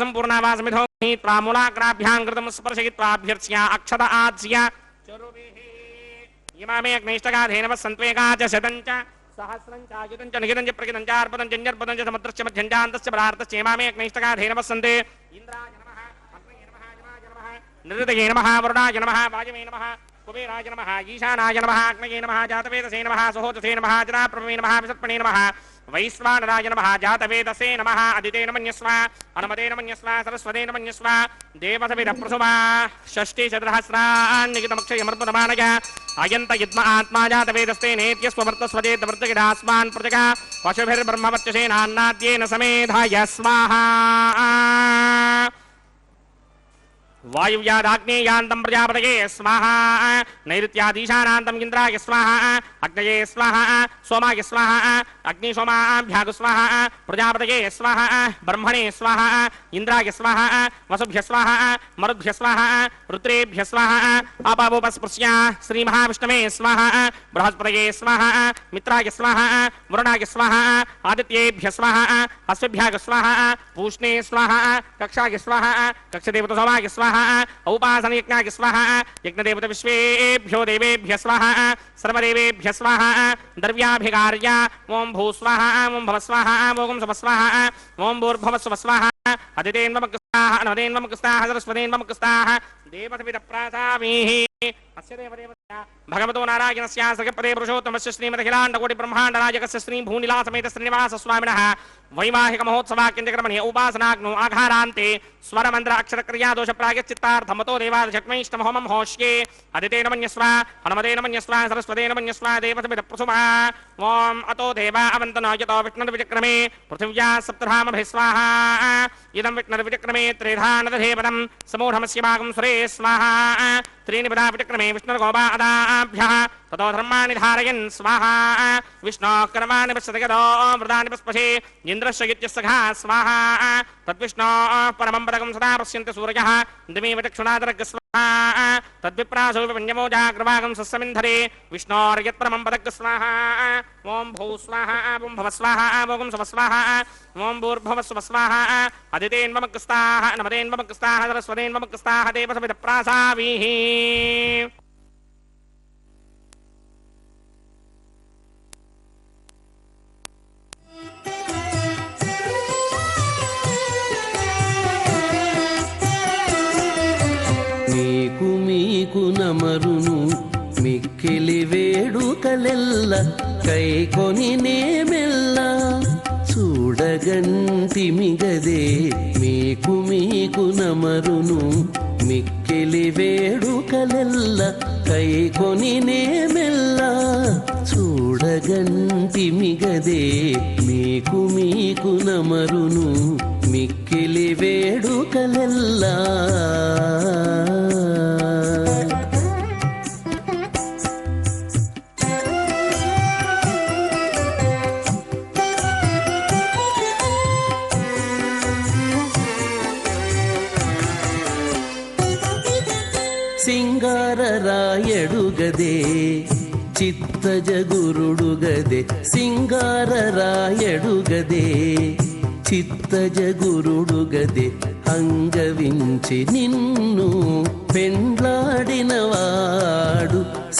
सम्पूर्णावासमिधो त्वामूलाग्राभ्यां कृतं स्पर्शयित्वाभ्यर्च्य अक्षत आज्य चरुभिः इमामे अग्निष्टका धेनवः सन्त्वेका च शतं च सहस्रं चायुतं च निहितं च प्रगितं च अर्पदं च न्यर्पदं च समुद्रस्य मध्यञ्जान्तस्य परार्थस्य हेमामे अग्निष्टकाधेन वसन्ते इन्द्राय नमः अग्नये नमः जमाय नमः निरृतये नमः वरुणाय नमः वायवे नमः कुबेराय नमः ईशानाय नमः अग्नये नमः जातवेदसे नमः सुहोतसे नमः जराप्रभवे नमः विसर्पणे नमः वैश्वानराय नमः जातवेदसे नमः अदितेन मन्यस्व अनुमतेन मन्यस्व सरस्वतेन मन्यस्व देवसविदप्रसुमा षष्टिशतसहस्रान्निगितमक्षयमर्पणमानय अयन्त युद्म आत्मा जातवेदस्ते नेत्यस्ववर्तस्वजेतवर्तगिरास्मान् प्रजगा पशुभिर्ब्रह्मवर्चसेनान्नाद्येन समेधाय स्वाहा वायुव्यादाग्नेयान्तं प्रजापतये स्वाहा नैऋत्यादीशानान्तं इन्द्राय स्वाहा अग्नये स्वाहा सोमाय स्वाहा अग्निसोमाभ्यागु स्वाहा प्रजापतये स्वाहा ब्रह्मणे स्वाहा इन्द्राय स्वाहा वसुभ्य स्वाहा मरुद्भ्य स्वाहा रुद्रेभ्य स्वाहा अपावोपस्पृश्य श्रीमहाविष्णवे स्वाहा बृहस्पतये स्वाहा मित्राय स्वाहा वरुणाय स्वाहा आदित्येभ्य स्वाहा अश्वभ्याग स्वाहा पूष्णे स्वाहा कक्षाय स्वाहा कक्षदेवतसोमाय स्वाहा औपासन यज्ञाय स्वाहा यज्ञदेवत विश्वेभ्यो देवेभ्य स्वाहा सर्वदेवेभ्य स्वाहा द्रव्याभिकार्य ओं भू स्वाहा ओं भव स्वाहा ओं सव स्वाहा ओं भूर्भुवः स्वः स्वाहा अदितेन्वमकृस्ताः नवदेन्वमकृस्ताः सरस्वतेन्वमकृस्ताः देवतविदप्रासामीः अस्य देवदेवस्य भगवतो नारायणस्य सगपदे पुरुषोत्तमस्य श्रीमदखिलाण्डकोटिब्रह्माण्डनायकस्य श्रीभूनिलासमेत श्रीनिवासस्वामिनः वैवाहिक महोत्सवाक्यन्तक्रमणे उपासनाग्नो आघारान्ते स्वरमन्त्र अक्षरक्रिया दोष प्रायश्चित्तार्थमतो देवादशक्मैष्टमहोमं होष्ये अदितेन मन्यस्व हनुमतेन मन्यस्व सरस्वतेन मन्यस्व देवतविदप्रसुमा ओं अतो देवा अवन्तनो यतो विष्णुर्विचक्रमे पृथिव्या सप्तधामभिः स्वाहा इदं विष्णुर्विचक्रमे त्रिधा नदधेपदं समूढमस्य भागं सुरे स्वाहा त्रीणि पदा विचक्रमे विष्णुर्गोपादाभ्यः ततो धर्माणि धारयन् स्वाहा विष्णोः कर्माणि पश्यतगतो मृदानि पस्पशे इन्द्रस्य इत्यस्सखा स्वाहा तद्विष्णोः परमं पदकं सदा पश्यन्ति सूरयः दिमेव चक्षुणादरग् स्वाहा तद्विप्रासो विपञ्चमो जाग्रवागं सस्समिन्धरे विष्णोर्यत्परमं पदग् स्वाहा ओं भू स्वाहा ओं भव स्वाहा ओं सव स्वाहा ओं भूर्भुवः स्वः स्वाहा अदितेन्वमकृस्ताः नमदेन्वमकृस्ताः सरस्वतेन्वमकृस्ताः देवसविदप्रासावीः మీకు నమరును మిక్కిలి వేడుకలెల్ల కైకొని నేమెల్ల చూడగంటిమిగదే మీకు నమరును మిక్కిలి వేడుకలెల్ల కైకొని నేమెల్ల చూడగంటిమిగదే మీకు నమరును మిక్కిలి వేడుకలెల్లా సింగారరాయడుగదే చిత్తజగురుడుగదే సింగారరాయడుగదే చిత్తజగురుడుగదే అంగవించి నిన్ను పెండ్లాడినవాడు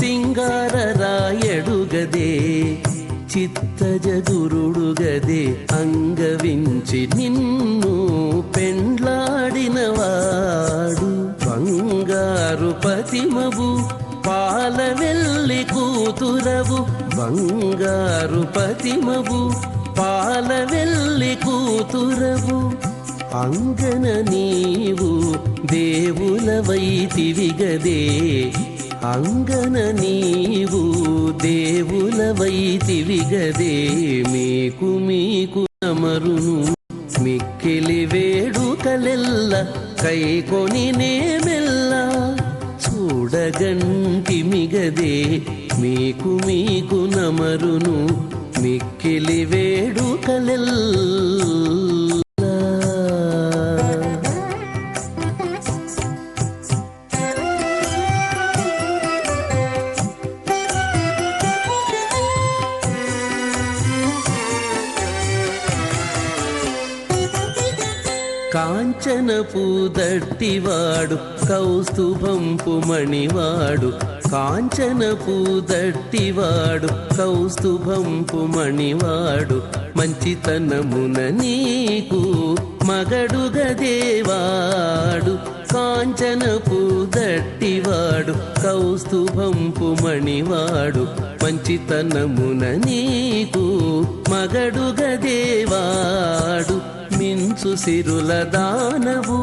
సింగారరాయడుగదే చిత్తజగురుడుగదే అంగవించి నిన్ను పెండ్లాడినవాడు బంగారు పతిమవు పాలవెల్లి కూతురవు బంగారు పతిమవు పాలవెల్లి కూతురవు అంగన నీవు దేవులవైతివిగదే అంగన నీవు దేవులవైతివిగదే మీకు నమరును మిక్కిలి వేడుకలెల్ల కైకొని నేమెల్ల చూడగంటిమిగదే మీకు నమరును మిక్కిలి వేడుకలెల్ల కాంచనపు దట్టివాడు కౌస్తుభంపు మణివాడు కాంచనపు దట్టివాడు కౌస్తుభంపు మణివాడు మంచితనమున నీకు మగడుగదేవాడు కాంచనపు దట్టివాడు కౌస్తుభంపు మణివాడు మంచితనమున నీకు మగడుగదేవాడు మించు సిరుల దానవు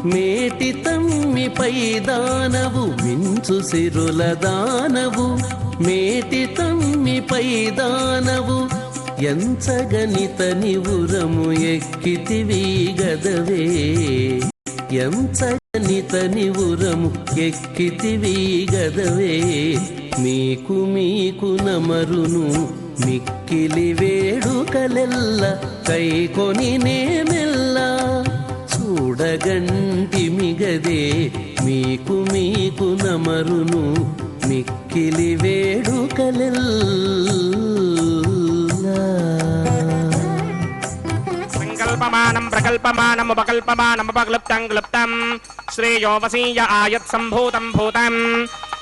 మేటి తమ్మిపై దానవు మించు సిరుల దానవు మేటి తమ్మిపై దానవు ఎంచగనిత నివురము ఎక్కితివి గదవే ఎంచగనిత నివురము ఎక్కితివి గదవే మీకు నమరును మిక్కిలి వేడుకలెల్ల కైకొని నేమెల్ల చూడగంటి మిగదే మీకు నమరును మిక్కిలి వేడుకలెల్ల సంకల్పమానం ప్రకల్పమానం ఉపకల్పమానం ఉపక్లుప్తం క్లుప్తం శ్రేయో వసీయ ఆయత్ సంభూతం భూతం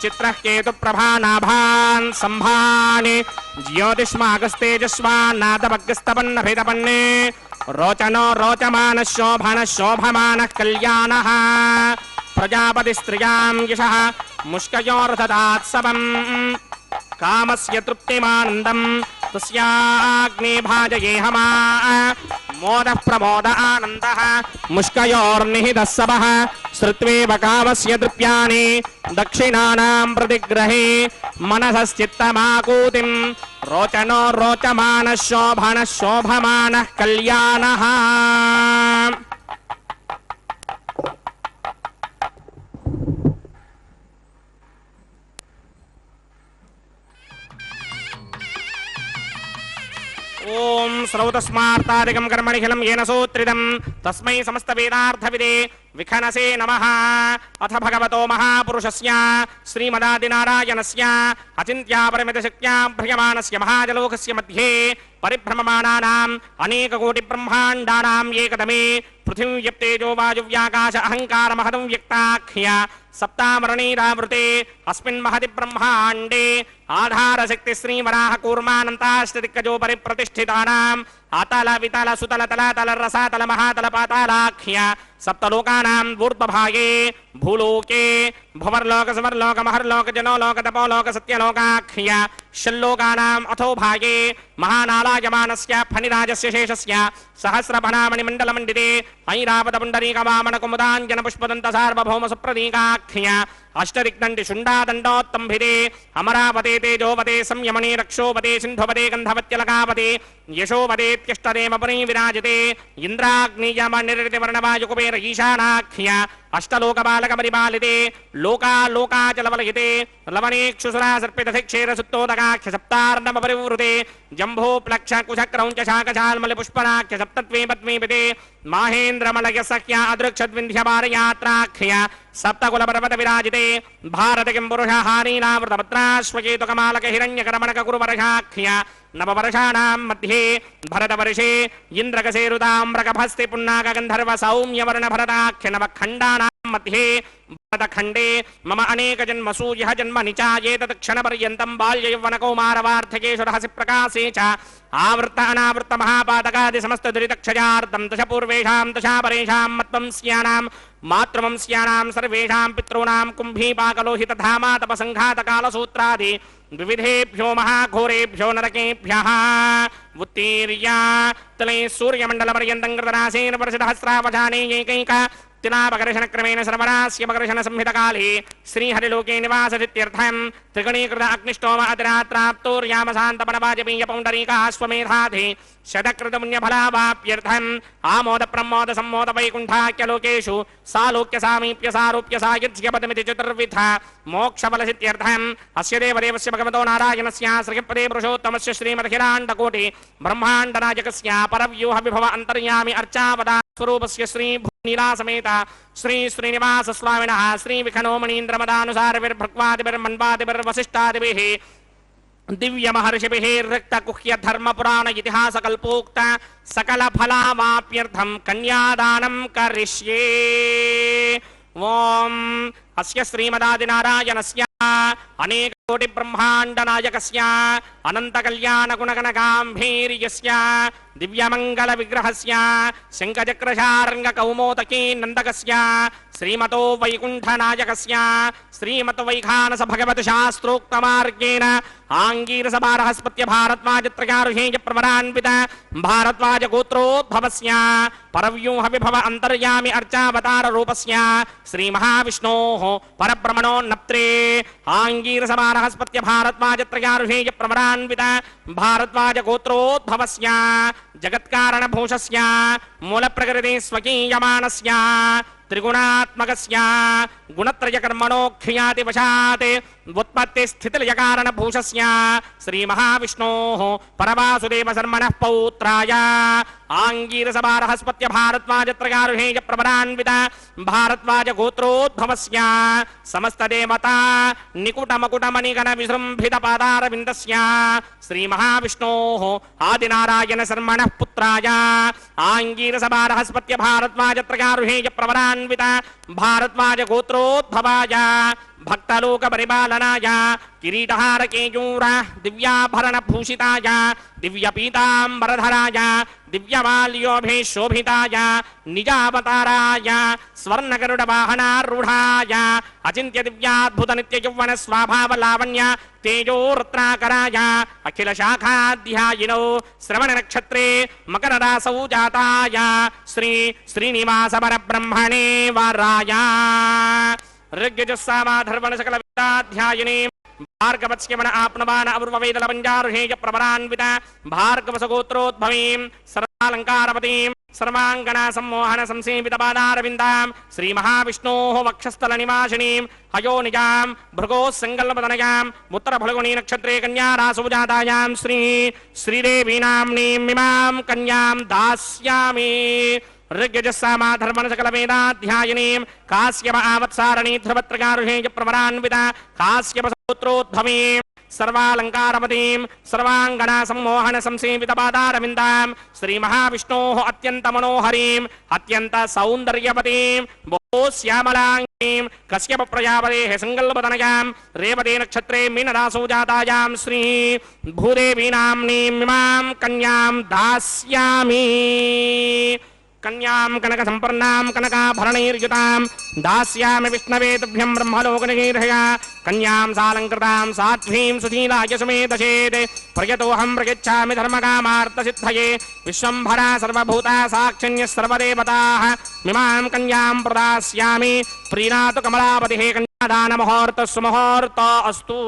చిత్రః కేతు ప్రభానాభాన్ సంభాని జ్యోతిష్మాగస్తేజస్వాన్నాదభగ్స్తపన్నభితపన్నే రోచనో రోచమాన శోభన శోభమాన కళ్యాణః ప్రజాపతి స్త్రియాం యశః ముష్కయోర్దదాత్సవం కామస్య తృప్తిమానందం తస్యాగ్నే భాజయేహమా మోదః ప్రమోద ఆనందః ముష్కయోర్నిహితః సవః శ్రుత్వేవ కామస్య దృప్యాని దక్షిణానాం ప్రతిగ్రహే మనసశ్చిత్తమాకూతిం రోచనో రోచమాన శోభన శోభమాన కళ్యాణః ఓం శ్రౌతస్మార్తాదికం కర్మణిఖిలం ఏన సూత్రితం తస్మై సమస్త వేదార్థవిదే విఖనసే నమః అథ భగవతో మహాపురుషస్య శ్రీమదాదినారాయణస్య అచింత్యాపరిమితశక్త్యా భ్రియమాణస్య మహాజలోకస్య మధ్యే పరిభ్రమమాణానాం అనేకకోటి బ్రహ్మాండానాం ఏకదమే పృథివ్యప్తేజో వాయువ్యాకాశ అహంకార మహదం వ్యక్తాఖ్య సప్తామరణీరావృతే అస్మిన్ మహతి బ్రహ్మాండే ఆధారశక్తి శ్రీవరాహ కూర్మానంతాష్టదిక్కజో పరిప్రతిష్ఠితానాం అతల వితల సుతల తల తల రసాతల మహాతల పాతాళాఖ్య సప్తలోకానాం ఊర్ధ్వభాగే భూలోకే భువర్లోక సువర్లోక మహర్లోక జనోలోక తపోలోక సత్యలోకాఖ్య షల్లోకానాం అథో భాగే మహానాలాయమానస్య ఫణిరాజస్య శేషస్య సహస్రఫణామణిమండలమండితే ఐరావత పుండరీక వామన కుముదాంజన పుష్పదంత సార్వభౌమ సుప్రదీకాఖ్య అష్టదిగ్దండి శుండాదండోత్తంభిదే అమరావతే తేజోవతే సంయమనే రక్షోవతే సింధువతే గంధవత్యలకావతే యశోవదేత్యష్టదేమ పురీ విరాజతే ఇంద్రాగ్నియమ నిర్తివర్ణవాయుకుబేర ఈశానాఖ్య అష్టలోకబాలకమరిపాలితే లోకాలోకాచలవలయితే లవణేక్షుసురా సర్పితధిక్షేర సుత్తోదకాఖ్య సప్తార్ణమ పరివృతే జంభో ప్లక్ష కుశక్రౌంచ శాకశాల్మలి పుష్పనాఖ్య సప్తత్వే పద్మీపితే మాహేంద్రమలయ సఖ్య అదృక్షద్వింధ్యపారయాత్రాఖ్య సప్తకుల పర్వత విరాజితే భారత కిం పురుష హారీనావృతభద్రాశ్వకేతుకమాలక హిరణ్యకరమణక కురువర్షాఖ్య నవవర్షాణాం మధ్యే భరతవర్షే ఇంద్రకసేరుతామ్రకభస్తి పున్నాక గంధర్వ సౌమ్యవర్ణ భరతాఖ్య నవఖండానాం మధ్యే భరతఖండే మమ అనేక జన్మసు యః జన్మ నిచాయేతత్ క్షణపర్యంతం బాల్య యౌవన కౌమారవార్ధకేషు రహసి ప్రకాశే చ ఆవృత్త అనావృత్త మహాపాతకాది సమస్త దురితక్షయార్థం దశ పూర్వేషాం దశాపరేషాం మత్వంస్యానాం మాతృవంస్యానాం సర్వేషాం పితॄణాం కుంభీపాకలోహిత ధామా తపసంఘాతకాలసూత్రాది వివిధేభ్యో మహాఘోరేభ్యో నరకేభ్యః ఉత్తీర్య తలే సూర్యమండలపర్యంతం కృతనాసేన వర్షదహస్రావధానే ఏకైక తినాపకర్షణ క్రమేణ సర్వరాస్యపకర్షణ సంహితకాలే శ్రీహరిలోకే నివాసతిత్యర్థం త్రిగణీకృత అగ్నిష్టోమ అతిరాత్రాప్తోర్యామశాంతపడవాజపేయ పౌండరీకాశ్వమేధాధి శతకృతపుణ్యఫలావాప్యర్థం ఆమోద ప్రమోద సమ్మోద వైకుంఠాఖ్యలోకేషు సాలోక్య సామీప్య సారూప్య సాయుధ్యపదమితి చతుర్విధ మోక్షఫలసిత్యర్థం అస్య దేవదేవస్య భగవతో నారాయణస్య శ్రీపదే పురుషోత్తమస్య శ్రీమదఖిలాండకోటి బ్రహ్మాండనాయకస్య పరవ్యూహ విభవ అంతర్యామి అర్చావదా స్వరూపస్య శ్రీ నీలాసమేత శ్రీ శ్రీనివాస స్వామినః శ్రీ విఖనో మణీంద్రమదానుసారవిర్భృక్వాదిభిర్మన్వాదిభిర్వసిష్టాదిభిః दिव्य महर्षिभिः रक्त गुह्य धर्म पुराण इतिहास कल्पोक्त सकल फलावाप्यर्थं कन्यादानं करिष्ये। ओम अस्य श्रीमदादिनारायणस्य अनेक कोटि ब्रह्मांड नायकस्य अनंत कल्याण गुणगण गांभीर्यस्य दिव्यमंगल विग्रहस्य शंखचक्रशार्ंग कौमोदकी नंदकस्य श्रीमतो वैकुंठ नायकस्य श्रीमत वैखानस भगवत शास्त्रोक्त मार्गेण आंगीरस बारहस्पत्य भारद्वाजत्रयारुहेय प्रवरान्वित भारद्वाज गोत्रोद्भवस्य परव्यूह विभव अंतर्यामि अर्चावतार रूपस्य श्री महाविष्णोः परब्रह्मणोन्नप्त्रे आंगीरस बारहस्पत्य भारद्वाजत्रयारुहेय प्रवरान्वित भारद्वाज गोत्रोद्भवस्य जगत्कारण भूषस्य मूल प्रकृति स्वकीयमानस्य त्रिगुणात्मकस्य गुणत्रय कर्मणोऽख्याति वशात् उत्पत्ति स्थितिलय कारण भूषस्य श्री महाविष्णोः परवासुदेव शर्मणः पौत्राय आंगीरस बारहस्पत्य भारद्वाजत्रयारुहेय प्रवरान्वित भारद्वाज गोत्रोद्भवस्य समस्त देवता निकुट मकुट मणिगण विसृंभित पादारविन्दस्य श्री महाविष्णोः आदिनारायण शर्मणः पुत्राय आंगीरस बारहस्पत्य भारद्वाजत्रयारुहेय प्रवरान्वित भारद्वाज गोत्रोद्भवाय भक्तलोक परिपालनाय किरीटहार केयूर दिव्याभरण भूषिताय दिव्य पीतांबरधराय दिव्यमाल्योभे शोभिताय निजावताराय स्वर्ण गरुड वाहनारूढ़ाय अचिंत्य दिव्याद्भुत नित्य यौवन स्वाभाव लावण्य तेजो रत्नाकराय अखिल शाखाध्यायिनो श्रवण नक्षत्रे मकर रासौ जाताय श्री श्रीनिवास परब्रह्मणे वराय ऋग्यजुस्सामाधर्वण सकल विद्याध्यायिनी भार्गवत्स्यमन आपनवान अपूर्ववेदल पंजारुहेय प्रवरान्वित भार्गवसगोत्रोद्भवीं सर्वालंकारवतीं सर्वांगना सम्मोहन संसेवित पादारविन्दां श्री महाविष्णोः वक्षस्थल निवासिनीं हयोनिजां भृगोः संकल्पतनयां उत्तर फल्गुनी नक्षत्रे कन्या रासौ जातायां श्री श्रीदेवी नाम्नीं इमां कन्यां दास्यामि ऋग्यजुस्सामाधर्वण सकल वेदाध्यायिनीं काश्यप आवत्सारणी ध्रुवत्रयारुहेय प्रवरान्वित काश्यपसगोत्रोद्भवीं सर्वालंकारवतीं सर्वांगना सम्मोहन संसेवित पादारविन्दां श्री महाविष्णोः अत्यंत मनोहरीं अत्यंत सौंदर्यवतीं बहु श्यामलांगीं कश्यप प्रजापतेः संकल्पतनयां रेवती नक्षत्रे मीनरासौ जातायां श्री भूदेवी नाम्नीं इमां कन्यां दास्यामि कन्यां कनक संपन्नां कनकाभरणैर्युतां दास्यामि विष्णवे तुभ्यं ब्रह्मलोकनिगीर्षया कन्यां सालंकृतां साध्वीं सुशीलाय सुमेधसेत् प्रयतोऽहं प्रयच्छामि धर्मकामार्थसिद्धये विश्वम्भरा सर्वभूता साक्षिण्यः सर्वदेवताः मिमां कन्यां प्रदास्यामि प्रीणातु कमलापतिः कन्यादानमुहूर्तः सुमुहूर्तो अस्तु।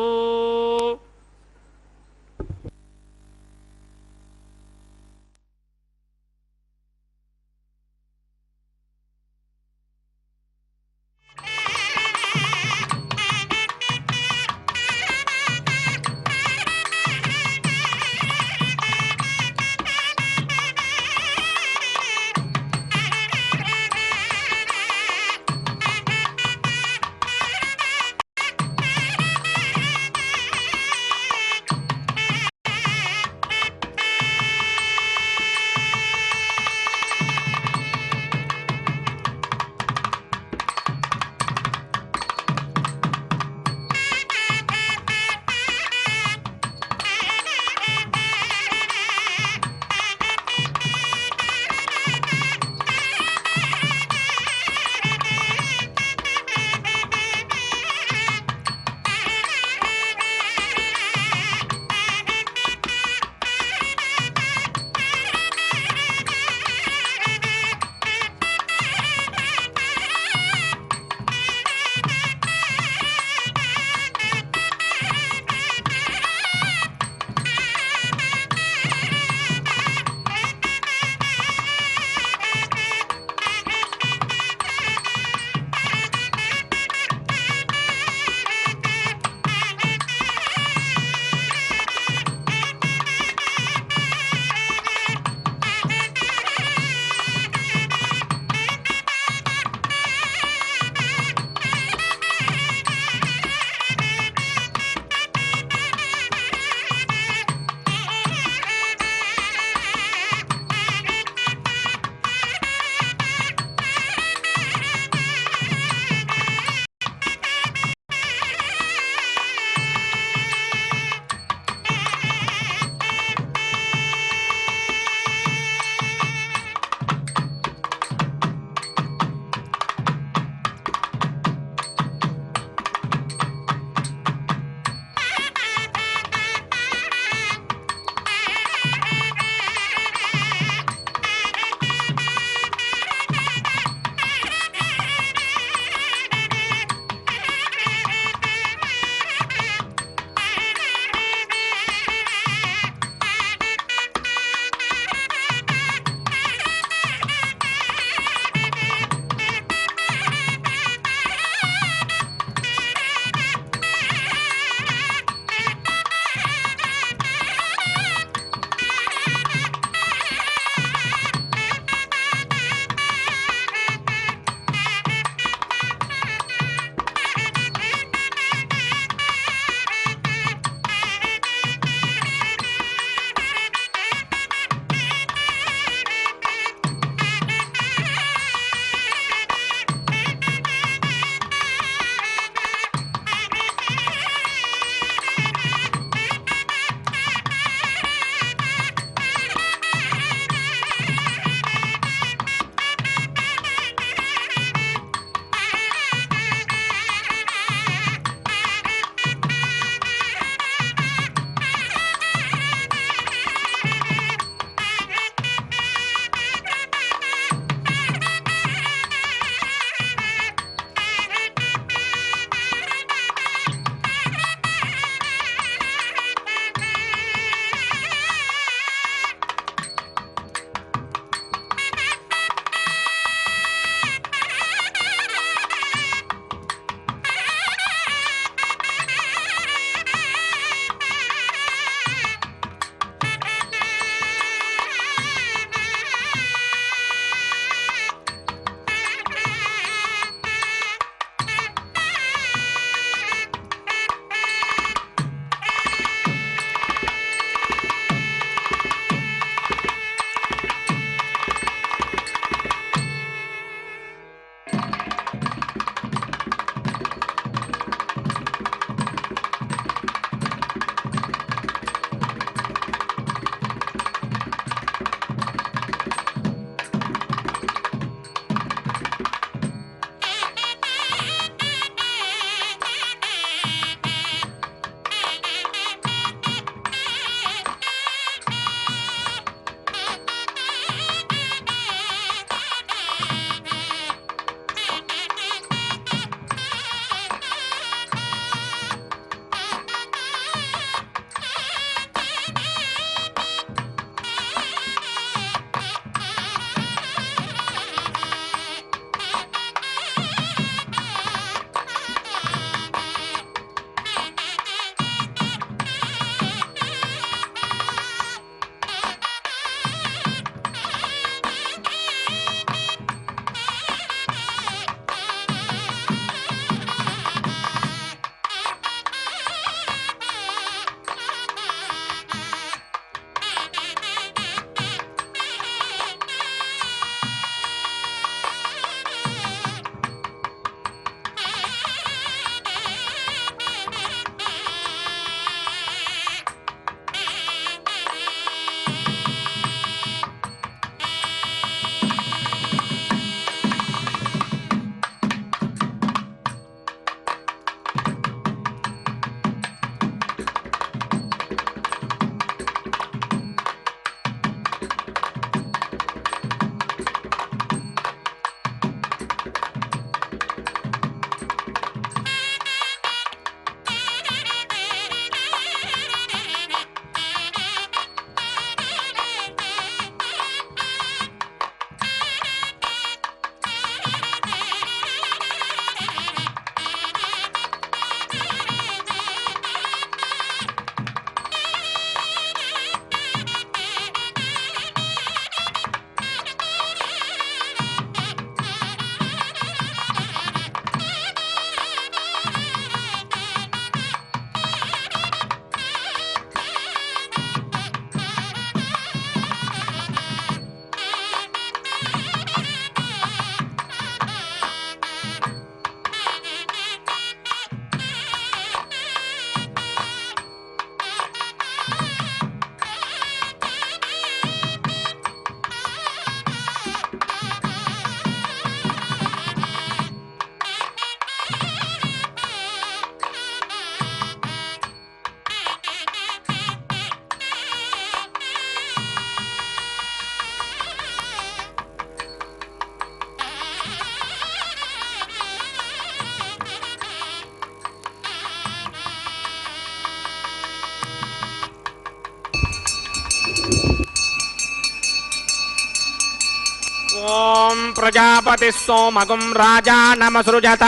ఓం ప్రజాపతి సోమగుం రాజానమసృజత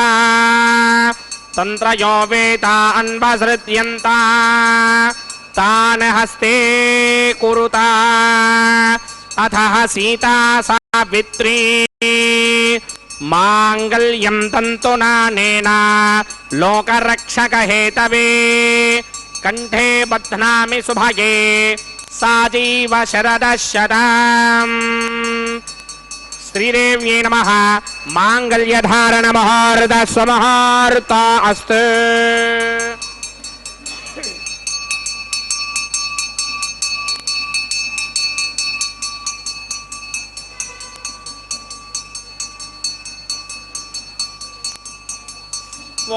తంత్రయో వేదా అన్వసృత్యంత తాన్ హస్తే కురుత అథః సీతా సావిత్రీ మాంగళ్యం తంతునానేన లోకరక్షక హేతవే కంఠే బధ్నామి శుభగే సాజీవ శరదశతం. శ్రీదేవ్యై నమః. మాంగళ్యధారణ ముహూర్త స్వముహూర్త అస్తు.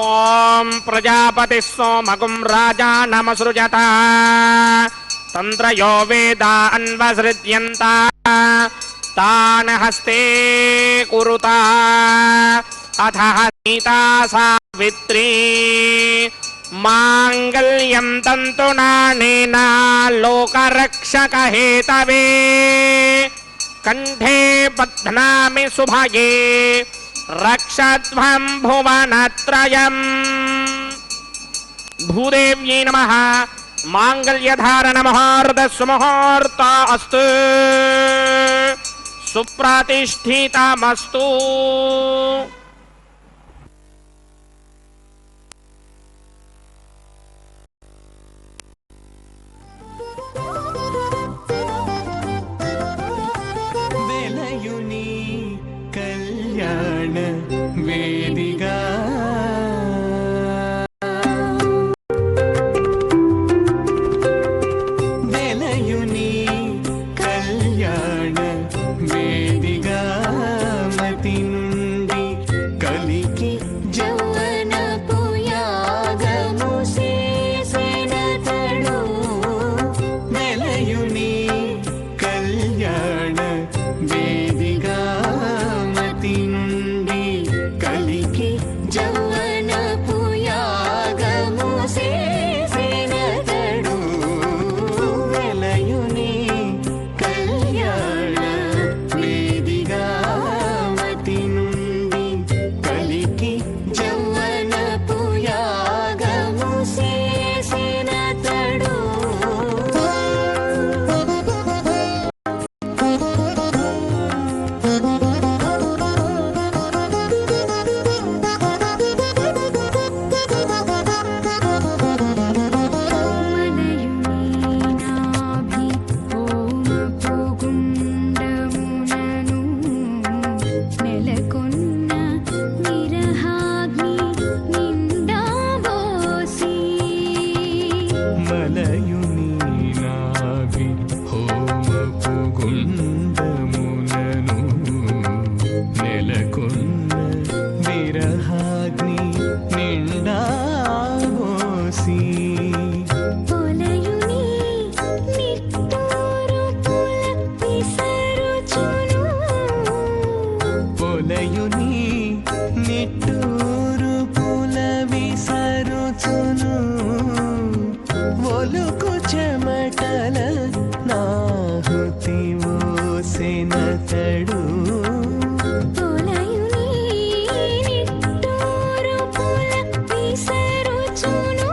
ఓం ప్రజాపతి సోమగుం రాజానమసృజత తంత్రయో వేదా అన్వసృత్యంత తాన్ హస్తే కురుత అథః సీతా సావిత్రీ మాంగళ్యం తంతునానేన లోకరక్షక హేతవే కంఠే బధ్నామి శుభగే రక్షధ్వం భువనత్రయం. భూదేవ్యై నమః. మాంగళ్యధారణ ముహూర్త సుముహూర్త అస్తు. సుప్రతిష్ఠితమస్తు. వెలయుని కళ్యాణ వేదిగా వెలయుని కళ్యాణ వేదిగా మతి నుండి కలికి జౌవనపు యాగము చేసెనతడు. వెలయుని కళ్యాణ వేదిగా మతి నుండి కలికి జౌవనపు యాగము చేసెనతడు. వెలయుని కళ్యాణ వేదిగా మతి నుండి కలికి జౌవనపు యాగము చేసెనతడు. మనయునీనాభి హోమపు గుండమునను నెలకొన్న విరహాగ్ని నిండాబోసి. మలయుని నాభి హోమపు గుండమునను నెలకొన్న విరహాగ్ని నిండాబోసి. పొలయుని నిట్టూరుపుల విసరుచును. పొలయుని నిట్టూరుపుల విసరుచును. ఒలుకు చెమటల నాహుతి ఓసెనతడు. పొలయుని నిట్టూరుపుల విసరుచును.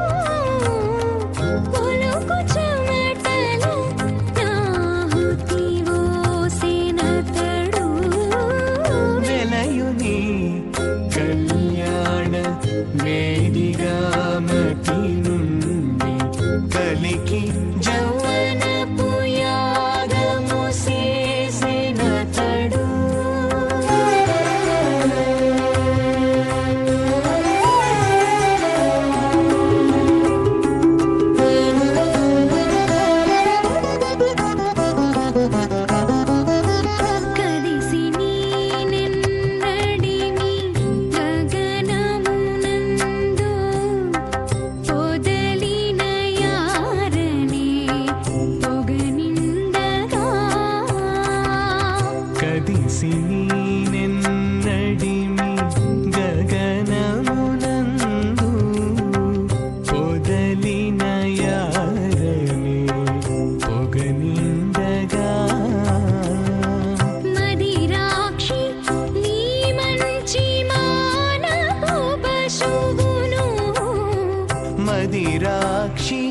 నిరాక్షి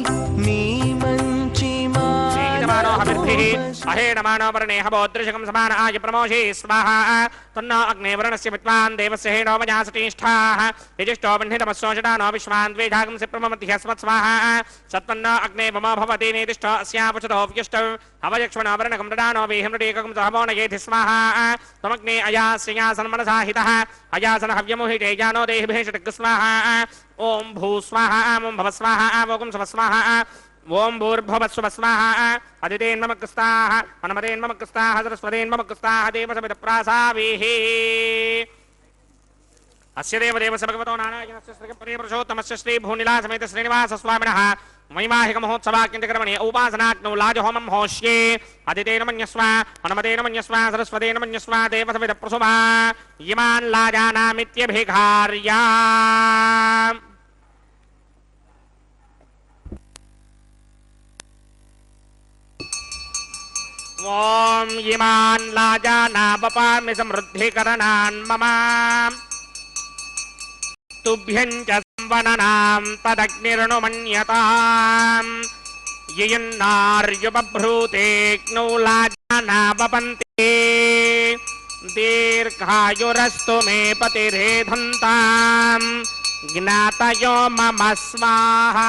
నీ మంచి అహేణమానోపరణేహోదృశకం సమాన ఆయ ప్రమోషే స్వాహ తన్నో అగ్నే వరుణస్య విద్వాన్ దేవస్య హేణోమయాసతిష్ఠాః యజిష్టో బహ్నితమస్సోషడానో విశ్వాన్ ద్వేధాగం సిప్రమమధ్యస్మత్ స్వాహ సత్పన్నో అగ్నే వమో భవతి నేతిష్టో అస్యాపచతో వ్యుష్టం అవయక్ష్మణో వరుణకం దదానో వేహిమృడేకం సహమోనయేతి స్వాహ తమగ్నే అయాస్యాసన్మనసాహితః అయాసన హవ్యముహితే జానో దేహిభేషటక్ స్వాహ ఓం భూ స్వాహ ఓం భవ స్వాహ ఓం శవ స్వాహ ఓం భూర్భువస్సువ స్వాహ అదితేన్మమకృస్తాః మనమదేన్మమకృస్తాః సరస్వతేన్మమకృస్తాః దేవసమిత ప్రాసావేః అస్య దేవదేవస్య భగవతో నారాయణస్య శ్రీపరిపురుషోత్తమస్య శ్రీ భూనిలాసమేత శ్రీనివాస స్వామినః వైవాహిక మహోత్సవాక్యంతకర్మణి ఉపాసనాగ్నౌ లాజహోమం హోష్యే అదితేన మన్యస్వ మనమదేన మన్యస్వ సరస్వతేన మన్యస్వ దేవసమిత ప్రసుమా ఇమాన్ లాజానామిత్యభిఘార్యా ఓం ఇమాన్ లాజానావపామి సమృద్ధికరణాన్ మమ తుభ్యం చ సంవననాం తదగ్నిర్నుమన్యతాం యయన్నార్యుపభ్రూతేగ్నౌ లాజానావపంతే దీర్ఘాయురస్తు మే పతిరేధంతాం జ్ఞాతయో మమ స్వాహా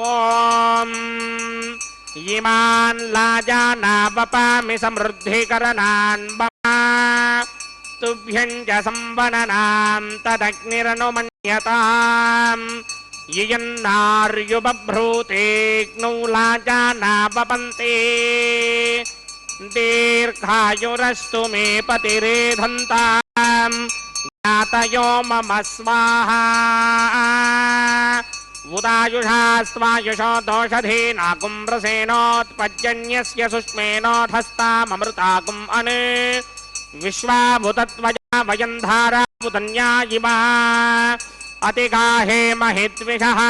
ఓం ఇమాన్ లాజానావపామి సమృద్ధికరణాన్ మమ తుభ్యం చ సంవననాం తదగ్నిరనుమన్యతాం యయన్నార్యుపభ్రూతేగ్నౌ లాజానావపంతే దీర్ఘాయురస్తు మే పతిరేధంతాం జ్ఞాతయో మమ స్వాహా ఉదాయుషా స్వాయుషో దోషధీనాకుం రసేనోత్పజ్జన్యస్య సుష్మేనోధస్తామమృతాకుం అనే విశ్వాభుతత్వయా వయం ధారాభుతన్యా ఇమా అతిగాహే మహిద్విషః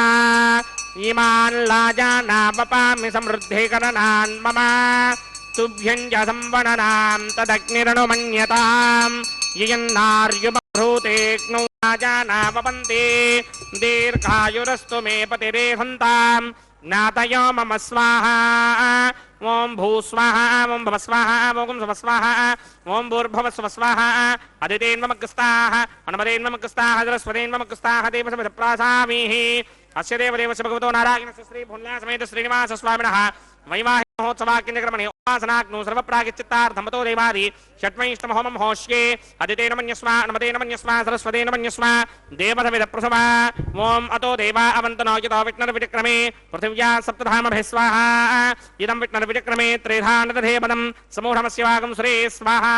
ఇమాన్ లాజానావపామి సమృద్ధికరణాన్ మమ తుభ్యం చ సంవననాం తదగ్నిరనుమన్యతాం యయన్నార్యుపభ్రూతేగ్నౌ లాజానావపంతే దీర్ఘాయురస్తు మే పతిరేధంతాం జ్ఞాతయో మమ స్వాహా ఓం భూ స్వాహ ఓం భవ స్వాహ ఓం శవ స్వాహ ఓం భూర్భువస్సువ స్వాహ అదితేన్మమకృస్తాః మనమదేన్మమకృస్తాః సరస్వతేన్మమకృస్తాః దేవసమిత ప్రాసామీః అస్య దేవదేవస్య భగవతో నారాయణస్య శ్రీ భూన్యాసమేత శ్రీనివాస స్వామినః వైవాహిక మహోత్సవాక్యంతకర్మణి ఉపాసనాగ్నౌ సర్వప్రాగిచ్చిత్తార్థమతో దేవాది షట్మైష్టమహోమం హోష్యే అదితేన మన్యస్వ నమదేన మన్యస్వ సరస్వతేన మన్యస్వ దేవసమిత ప్రసవ ఓం అతో దేవా అవంతనో యతో విష్ణుర్విచక్రమే పృథివ్యా సప్తధామభిः స్వాహా ఇదం విష్ణుర్విచక్రమే త్రిధానదధేపదం సమూఢమస్యవాగం సురే స్వాహా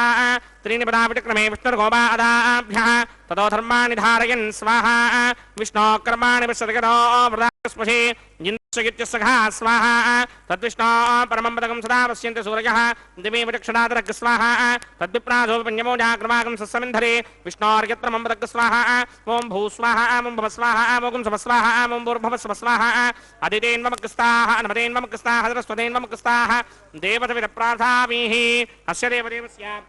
त्रीणि पदा विक्रमे विष्णुर्गोपा अदाभ्यः ततो धर्माणि धारयन् स्वाहा विष्णो कर्माणि विश्वजगतो वृदास्पशे जिन्द्रसुगित्यस्सखा स्वाहा तद्विष्णो परमं पदकं सदा पश्यन्ति सूरयः दिवे विचक्षणादरग् स्वाहा तद्विप्रासो पुण्यमोजाक्रमाकं सस्समिन्धरे विष्णोर्यत्परमं पदग् स्वाहा ओं भू स्वाहा ओं भव स्वाहा ओं शव स्वाहा ओं भूर्भुवस्सुव स्वाहा अदितेन्वमकृस्ताः नमदेन्वमकृस्ताः सरस्वतेन्वमकृस्ताः देवतविदप्रार्थाभिः अस्य देवदेवस्य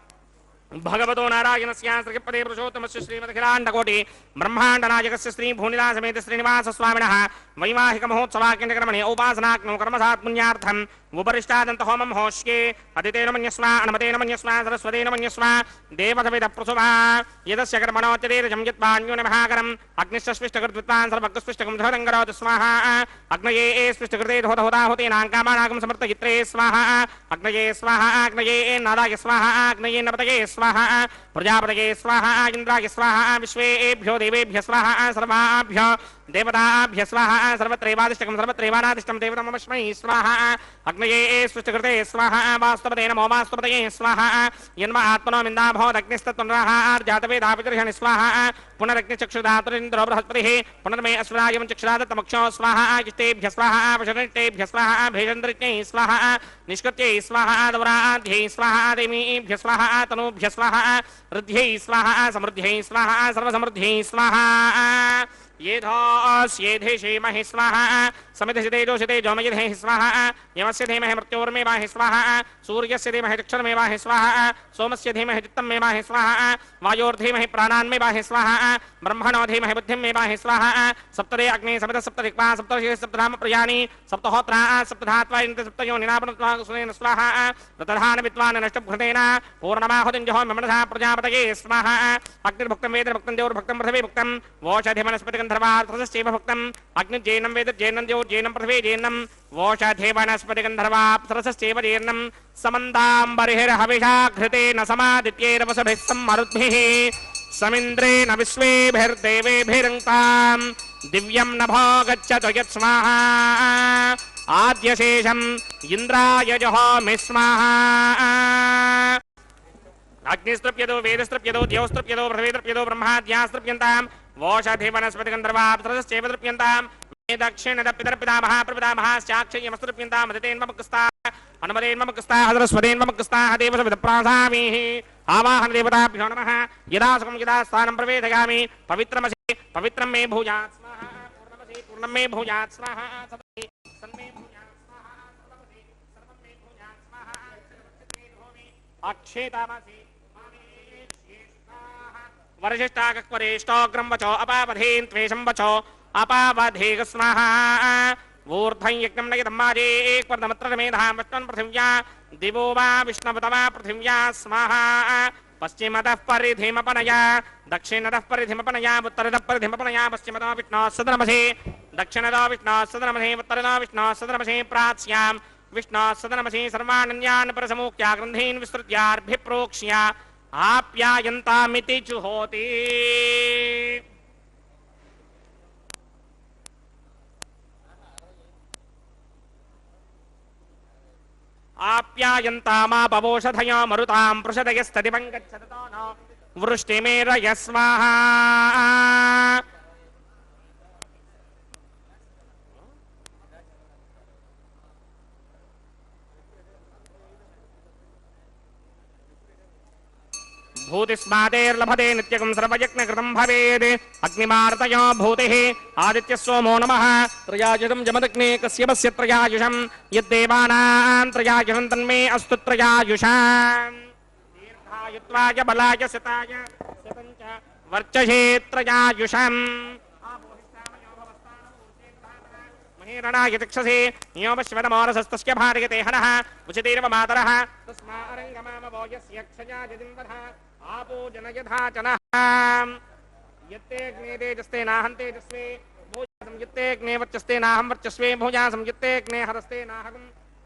भगवतो नारायणस्य श्रीपदे पुरुषोत्तमस्य श्रीमदखिलाण्डकोटि ब्रह्माण्डनायकस्य श्री भूनिलासमेत श्रीनिवास स्वामिनः वैवाहिक महोत्सवाक्यन्तकर्मणि उपासनाग्नौ कर्मसात् पुण्यार्थम् उपरिष्टादन्त होमं होष्ये अदितेन मन्यस्व अनमतेन मन्यस्व सरस्वतेन मन्यस्व देवसविद प्रसुवा यदस्य कर्मणोच्यतेरजं यत्पाण्योन महाकरम् अग्निश्चस्पृष्टकृत्वान् सर्वग्स्पृष्टकं धरङ्गरोत् स्वाहा अग्नये स्पृष्टकृते धोतहोताहुतेनां कामानागं समर्थयित्रे स्वाहा अग्नये स्वाहा अग्नये नादाय स्वाहा अग्नये नपतये स्वाहा प्रजापतये स्वाहा इंद्राय स्वाहा विश्वेभ्यो देवेभ्य स्वाहा सर्वाभ्यो देवताभ्य स्वाहा सर्वत्रैवादिष्टकं सर्वत्रैवानादिष्टं देवतमस्मै स्वाहा अग्नये स्पृष्टकृते स्वाहा वास्तवते नमो वास्तवतये स्वाहा यन्म आत्मनो मिन्दाभवदग्निस्तत्पुनराहार्जातवेदापितर्षणि स्वाहा पुनरग्निचक्षुदातुरिन्द्रो बृहस्पतिः पुनर्मे अश्वरायं चक्षुरादत्तमक्षो स्वाहा जितेभ्य स्वाहा वशनिष्टेभ्य स्वाहा भेषन्द्रिज्ञै स्वाहा निष्कृत्यै स्वाहा दौराध्यै स्वाहा देवीभ्य स्वाहा तनूभ्य स्वाहा ऋद्ध्यै स्वाहा समृद्ध्यै स्वाहा सर्वसमृद्ध्यै स्वाहा येधोऽस्येधिषीमहि स्वाहा समितिषितेजोषितेजोमयिधेहि स्वाहा यमस्य धीमहि मृत्योर्मेवाहि स्वाहा सूर्यस्य धीमहि चक्षुर्मेवाहि स्वाहा सोमस्य धीमहि चित्तमेवाहि स्वाहा वायोर्धीमहि प्राणान्मेवाहि स्वाहा ब्रह्मणो धीमहि बुद्धिमेवाहि स्वाहा सप्तदे अग्नि समितः सप्तदिक्पा सप्तर्षिः सप्तधाम प्रयाणि सप्तहोत्रा सप्तधात्वा इन्द्र सप्तयोनिनापनत्वा कुसुलेन स्वाहा रतधान विद्वान् नष्टभृतेन पूर्णमाहुतिञ्जहो मनसा प्रजापतये स्वाहा अग्निर्भुक्तं वेद भुक्तं देवोर्भुक्तं पृथिवी भुक्तं वोषधिवनस्पतिगन्धर्वार्थश्चैव भुक्तम् अग्निर्जैनं वेद जैनं देवोर्जैनं पृथिवी जैनं वोषधिवनस्पतिगन्धर्वाप्सरसश्चैव जैनं समन्ताम्बरिर्हविषा घृतेन समादित्यैरवसभिः सम्मरुद्भिः समिन्द्रेण विश्वेभिर्देवेभिरङ्क्ताम् दिव्यं नभो गच्छतु यत् स्वाहा आद्यशेषम् इन्द्राय जहोमि स्वाहा अग्निस्तृप्यतो वेदस्तृप्यतो द्यौस्तृप्यतो पृथिवीस्तृप्यतो ब्रह्माद्यास्तृप्यन्ताम् वोषधिवनस्पतिगन्धर्वाप्सरसश्चैव तृप्यन्ताम् मे दक्षिणदपितर्पितामहः प्रपितामहश्चाक्षय्यमस्तृप्यन्ताम् मदितेन्ममुक्तस्ताः हनुमतेन्ममुक्तस्ताः सरस्वतेन्ममुक्तस्ताः देवसविदप्रासामीः आवाहन देवताभ्यो नमः यदा सुखं यदा स्थानं प्रवेशयामि पवित्रमसि पवित्रं मे भूयात् स्वाहा पूर्णमसि पूर्णं मे भूयात् स्वाहा सदसि सन्मे भूयात् स्वाहा सर्वमसि सर्वं मे भूयात् स्वाहा अक्षेतामसि वरिष्ठाकक्वरेष्टोग्रं वचो अपावधेन् त्वेषं वचो अपावधेग स्वाहा ऊर्ध्वं यज्ञं नयतं माजे एकवर्धमत्र मेधां वष्टन् पृथिव्या दिवो वा विष्णवतमा पृथिव्या स्वाहा पश्चिमतः परिधिमपनया दक्षिणतः परिधिमपनया उत्तरतः परिधिमपनया पश्चिमतः विष्णोः सदनमसे दक्षिणतः विष्णोः सदनमसे उत्तरतः विष्णोः सदनमसे प्राच्यां विष्णोः सदनमसे सर्वानन्यान् परसमुख्या ग्रन्थीन् विस्तृत्यार्भिप्रोक्ष्य आप्यायन्तामिति जुहोति आप्यायन्तामापवोषधयो मरुतां पृषदयस्तदिवं गच्छतो नो वृष्टिमेरय स्वाहा भूतिस्मादेर्लभते नित्यकं सर्वयज्ञकृतं भवेत् अग्निमार्तयो भूतिः आदित्यः सोमो नमः त्रयायुषं जमदग्ने कस्यपस्य त्रयायुषं यद्देवानां त्रयायुषं तन्मे अस्तु त्रयायुषाम् दीर्घायुत्वाय बलाय शताय शतञ्च वर्चसे त्रयायुषम् महेरणाय तिक्षसे योमश्वतमोरसस्तस्य भारयते हनः उचितेरव मातरः तस्मा अरङ्गमामवो यस्य क्षया जदिन्वधः आपो जनयथा जनः यत्तेऽग्ने तेजस्ते नाहं तेजस्वे भूयासं यत्तेऽग्ने वर्चस्ते नाहं वर्चस्वे भूयासं यत्तेऽग्ने हरस्ते नाहं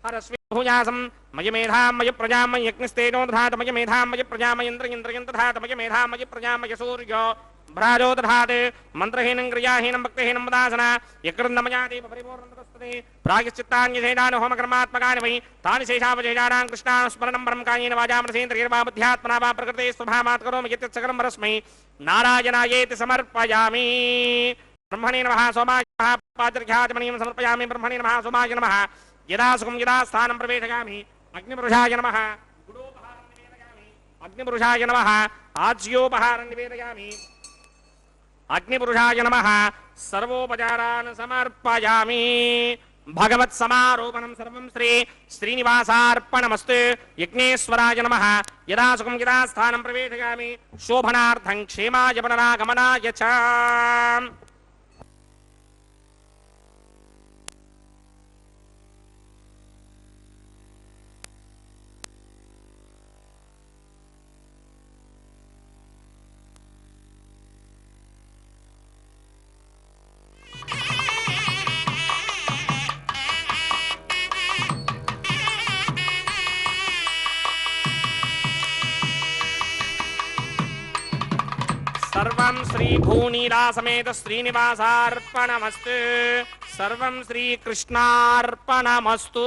हरस्वे भूयासं मयि मेधां मयि प्रजां मयि यज्ञस्तेनो दधात मयि मेधां मयि प्रजां मयि इन्द्रयं दधात मयि मेधां मयि प्रजां मयि सूर्यो भ्राजो दधात् मन्त्रहीनं क्रियाहीनं भक्तिहीनं वदासना यकृन्दमयाति परिपूर्णतस्तते प्रायश्चित्तान्यशेषानि होमकर्मात्मकानि वै तानि शेषावशेषाणां कृष्णानुस्मरणं परं कायेन वाचा मनसेन्द्रियैर्वा बुद्ध्यात्मना वा प्रकृते स्वभावात् करोमि यत्सकलं परस्मै नारायणायेति समर्पयामि ब्रह्मणे नमः सोमाय नमः पात्रख्यातमणिं समर्पयामि ब्रह्मणे नमः सोमाय नमः यदा सुखं यदा स्थानं प्रवेशयामि अग्निपुरुषाय नमः गुडोपहारं निवेदयामि अग्निपुरुषाय नमः आज्योपहारं निवेदयामि अग्निपुरुषाय नमः सर्वोपचारान् समर्पयामि भगवत्समारोपणं सर्वं श्रीनिवासार्पणमस्तु यज्ञेश्वराय नमः यदा सुखं यदा स्थानं प्रवेशयामि शोभनार्थं क्षेमाय पुनरागमनाय च सर्वं श्री भूनीला समेत श्रीनिवासार्पणमस्तु सर्वं श्रीकृष्णार्पणमस्तु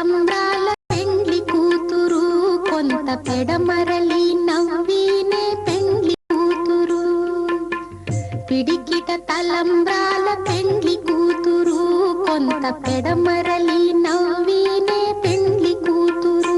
తలంబ్రాల పెండ్లి కూతురు కొంత పెడమరలి నవ్వినే పెండ్లి కూతురు పిడికిట తలంబ్రాల పెండ్లి కూతురు కొంత పెడమరలి నవ్వినే పెండ్లి కూతురు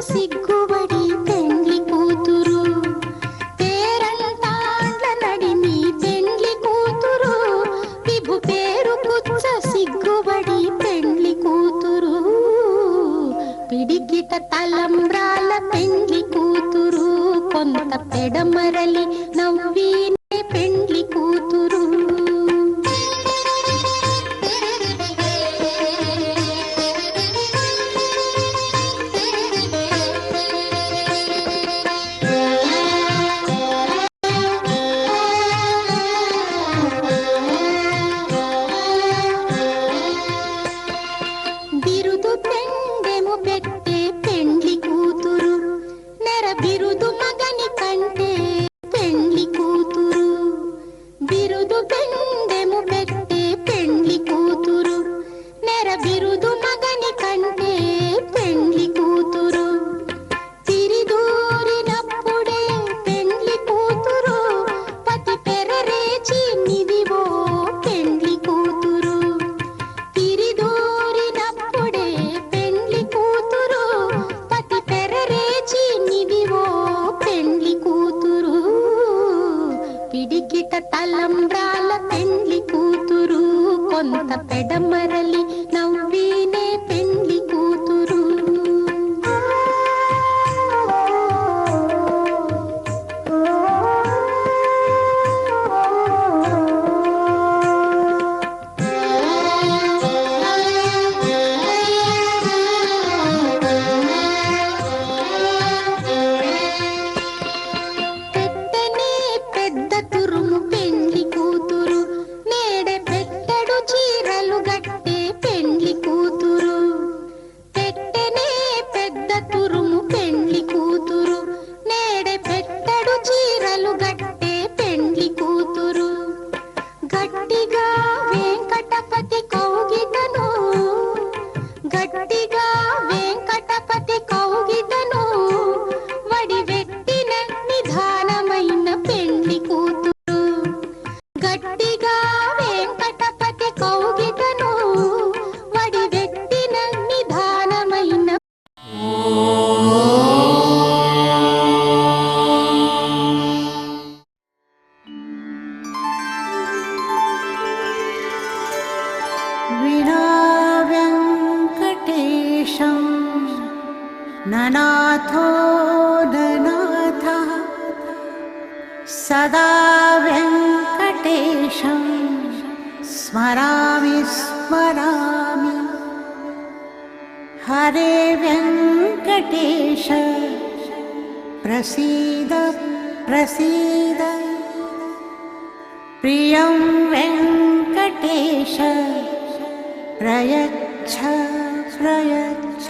సిగ్గుబడి పెండ్లి కూతురు పేరంటాండ్ల నడిమి పెండ్లి కూతురు విభు పేరు పుచ్చ సిగ్గుబడి పెండ్లి కూతురు పిడికిట తలంబ్రాల పెండ్లి కూతురు కొంత పెడమరలి నవ్వినే పెండ్లి కూతురు బిరుదు పెండెము పెట్టే పెండ్లి కూతురు నెర బిరుదు మగని కంటే పెండ్లి కూతురు బిరుదు పెండెము పెట్టే పెండ్లి కూతురు నెర బిరుదు మగని కంటే పెండ్లి కూతురు తిరిదూరినప్పుడే పెండ్లి కూతురు పతి పెరరేచి నిదివో పెండ్లి కూతురు తిరిదూరినప్పుడే పెండ్లి కూతురు పతి పెరరేచి నిదివో పెండ్లి కూతురు పిడికిట తలంబ్రాల పెండ్లి కూతురు కొంత పెడమరలి నవ్వినే పెండ్లి కూతురు పెట్టనే పెద్ద తురుము పెండ్లి కూతురు నేడే పెట్టడు చీరలు గట్టే పెండ్లి కూతురు పెట్టనే పెద్ద తురుము పెండ్లి కూతురు నేడే పెట్టడు చీరలు గట్టే పెండ్లి కూతురు గట్టిగా వెంకటపతి కౌగిటను గట్టిగా వెంకటపతి కౌగిటను వడివెట్టిన నిధానమైన పెండ్లి కూతురు గట్టిగా వెంకటపతి కౌగిటను వడివెట్టిన నిధానమైన विना वेङ्कटेशं ननाथो ननाथः सदा वेङ्कटेशं स्मरामि स्मरामि हरे वेङ्कटेश प्रसीद प्रसीद प्रियं वेङ्कटेश प्रयच्छ प्रयच्छ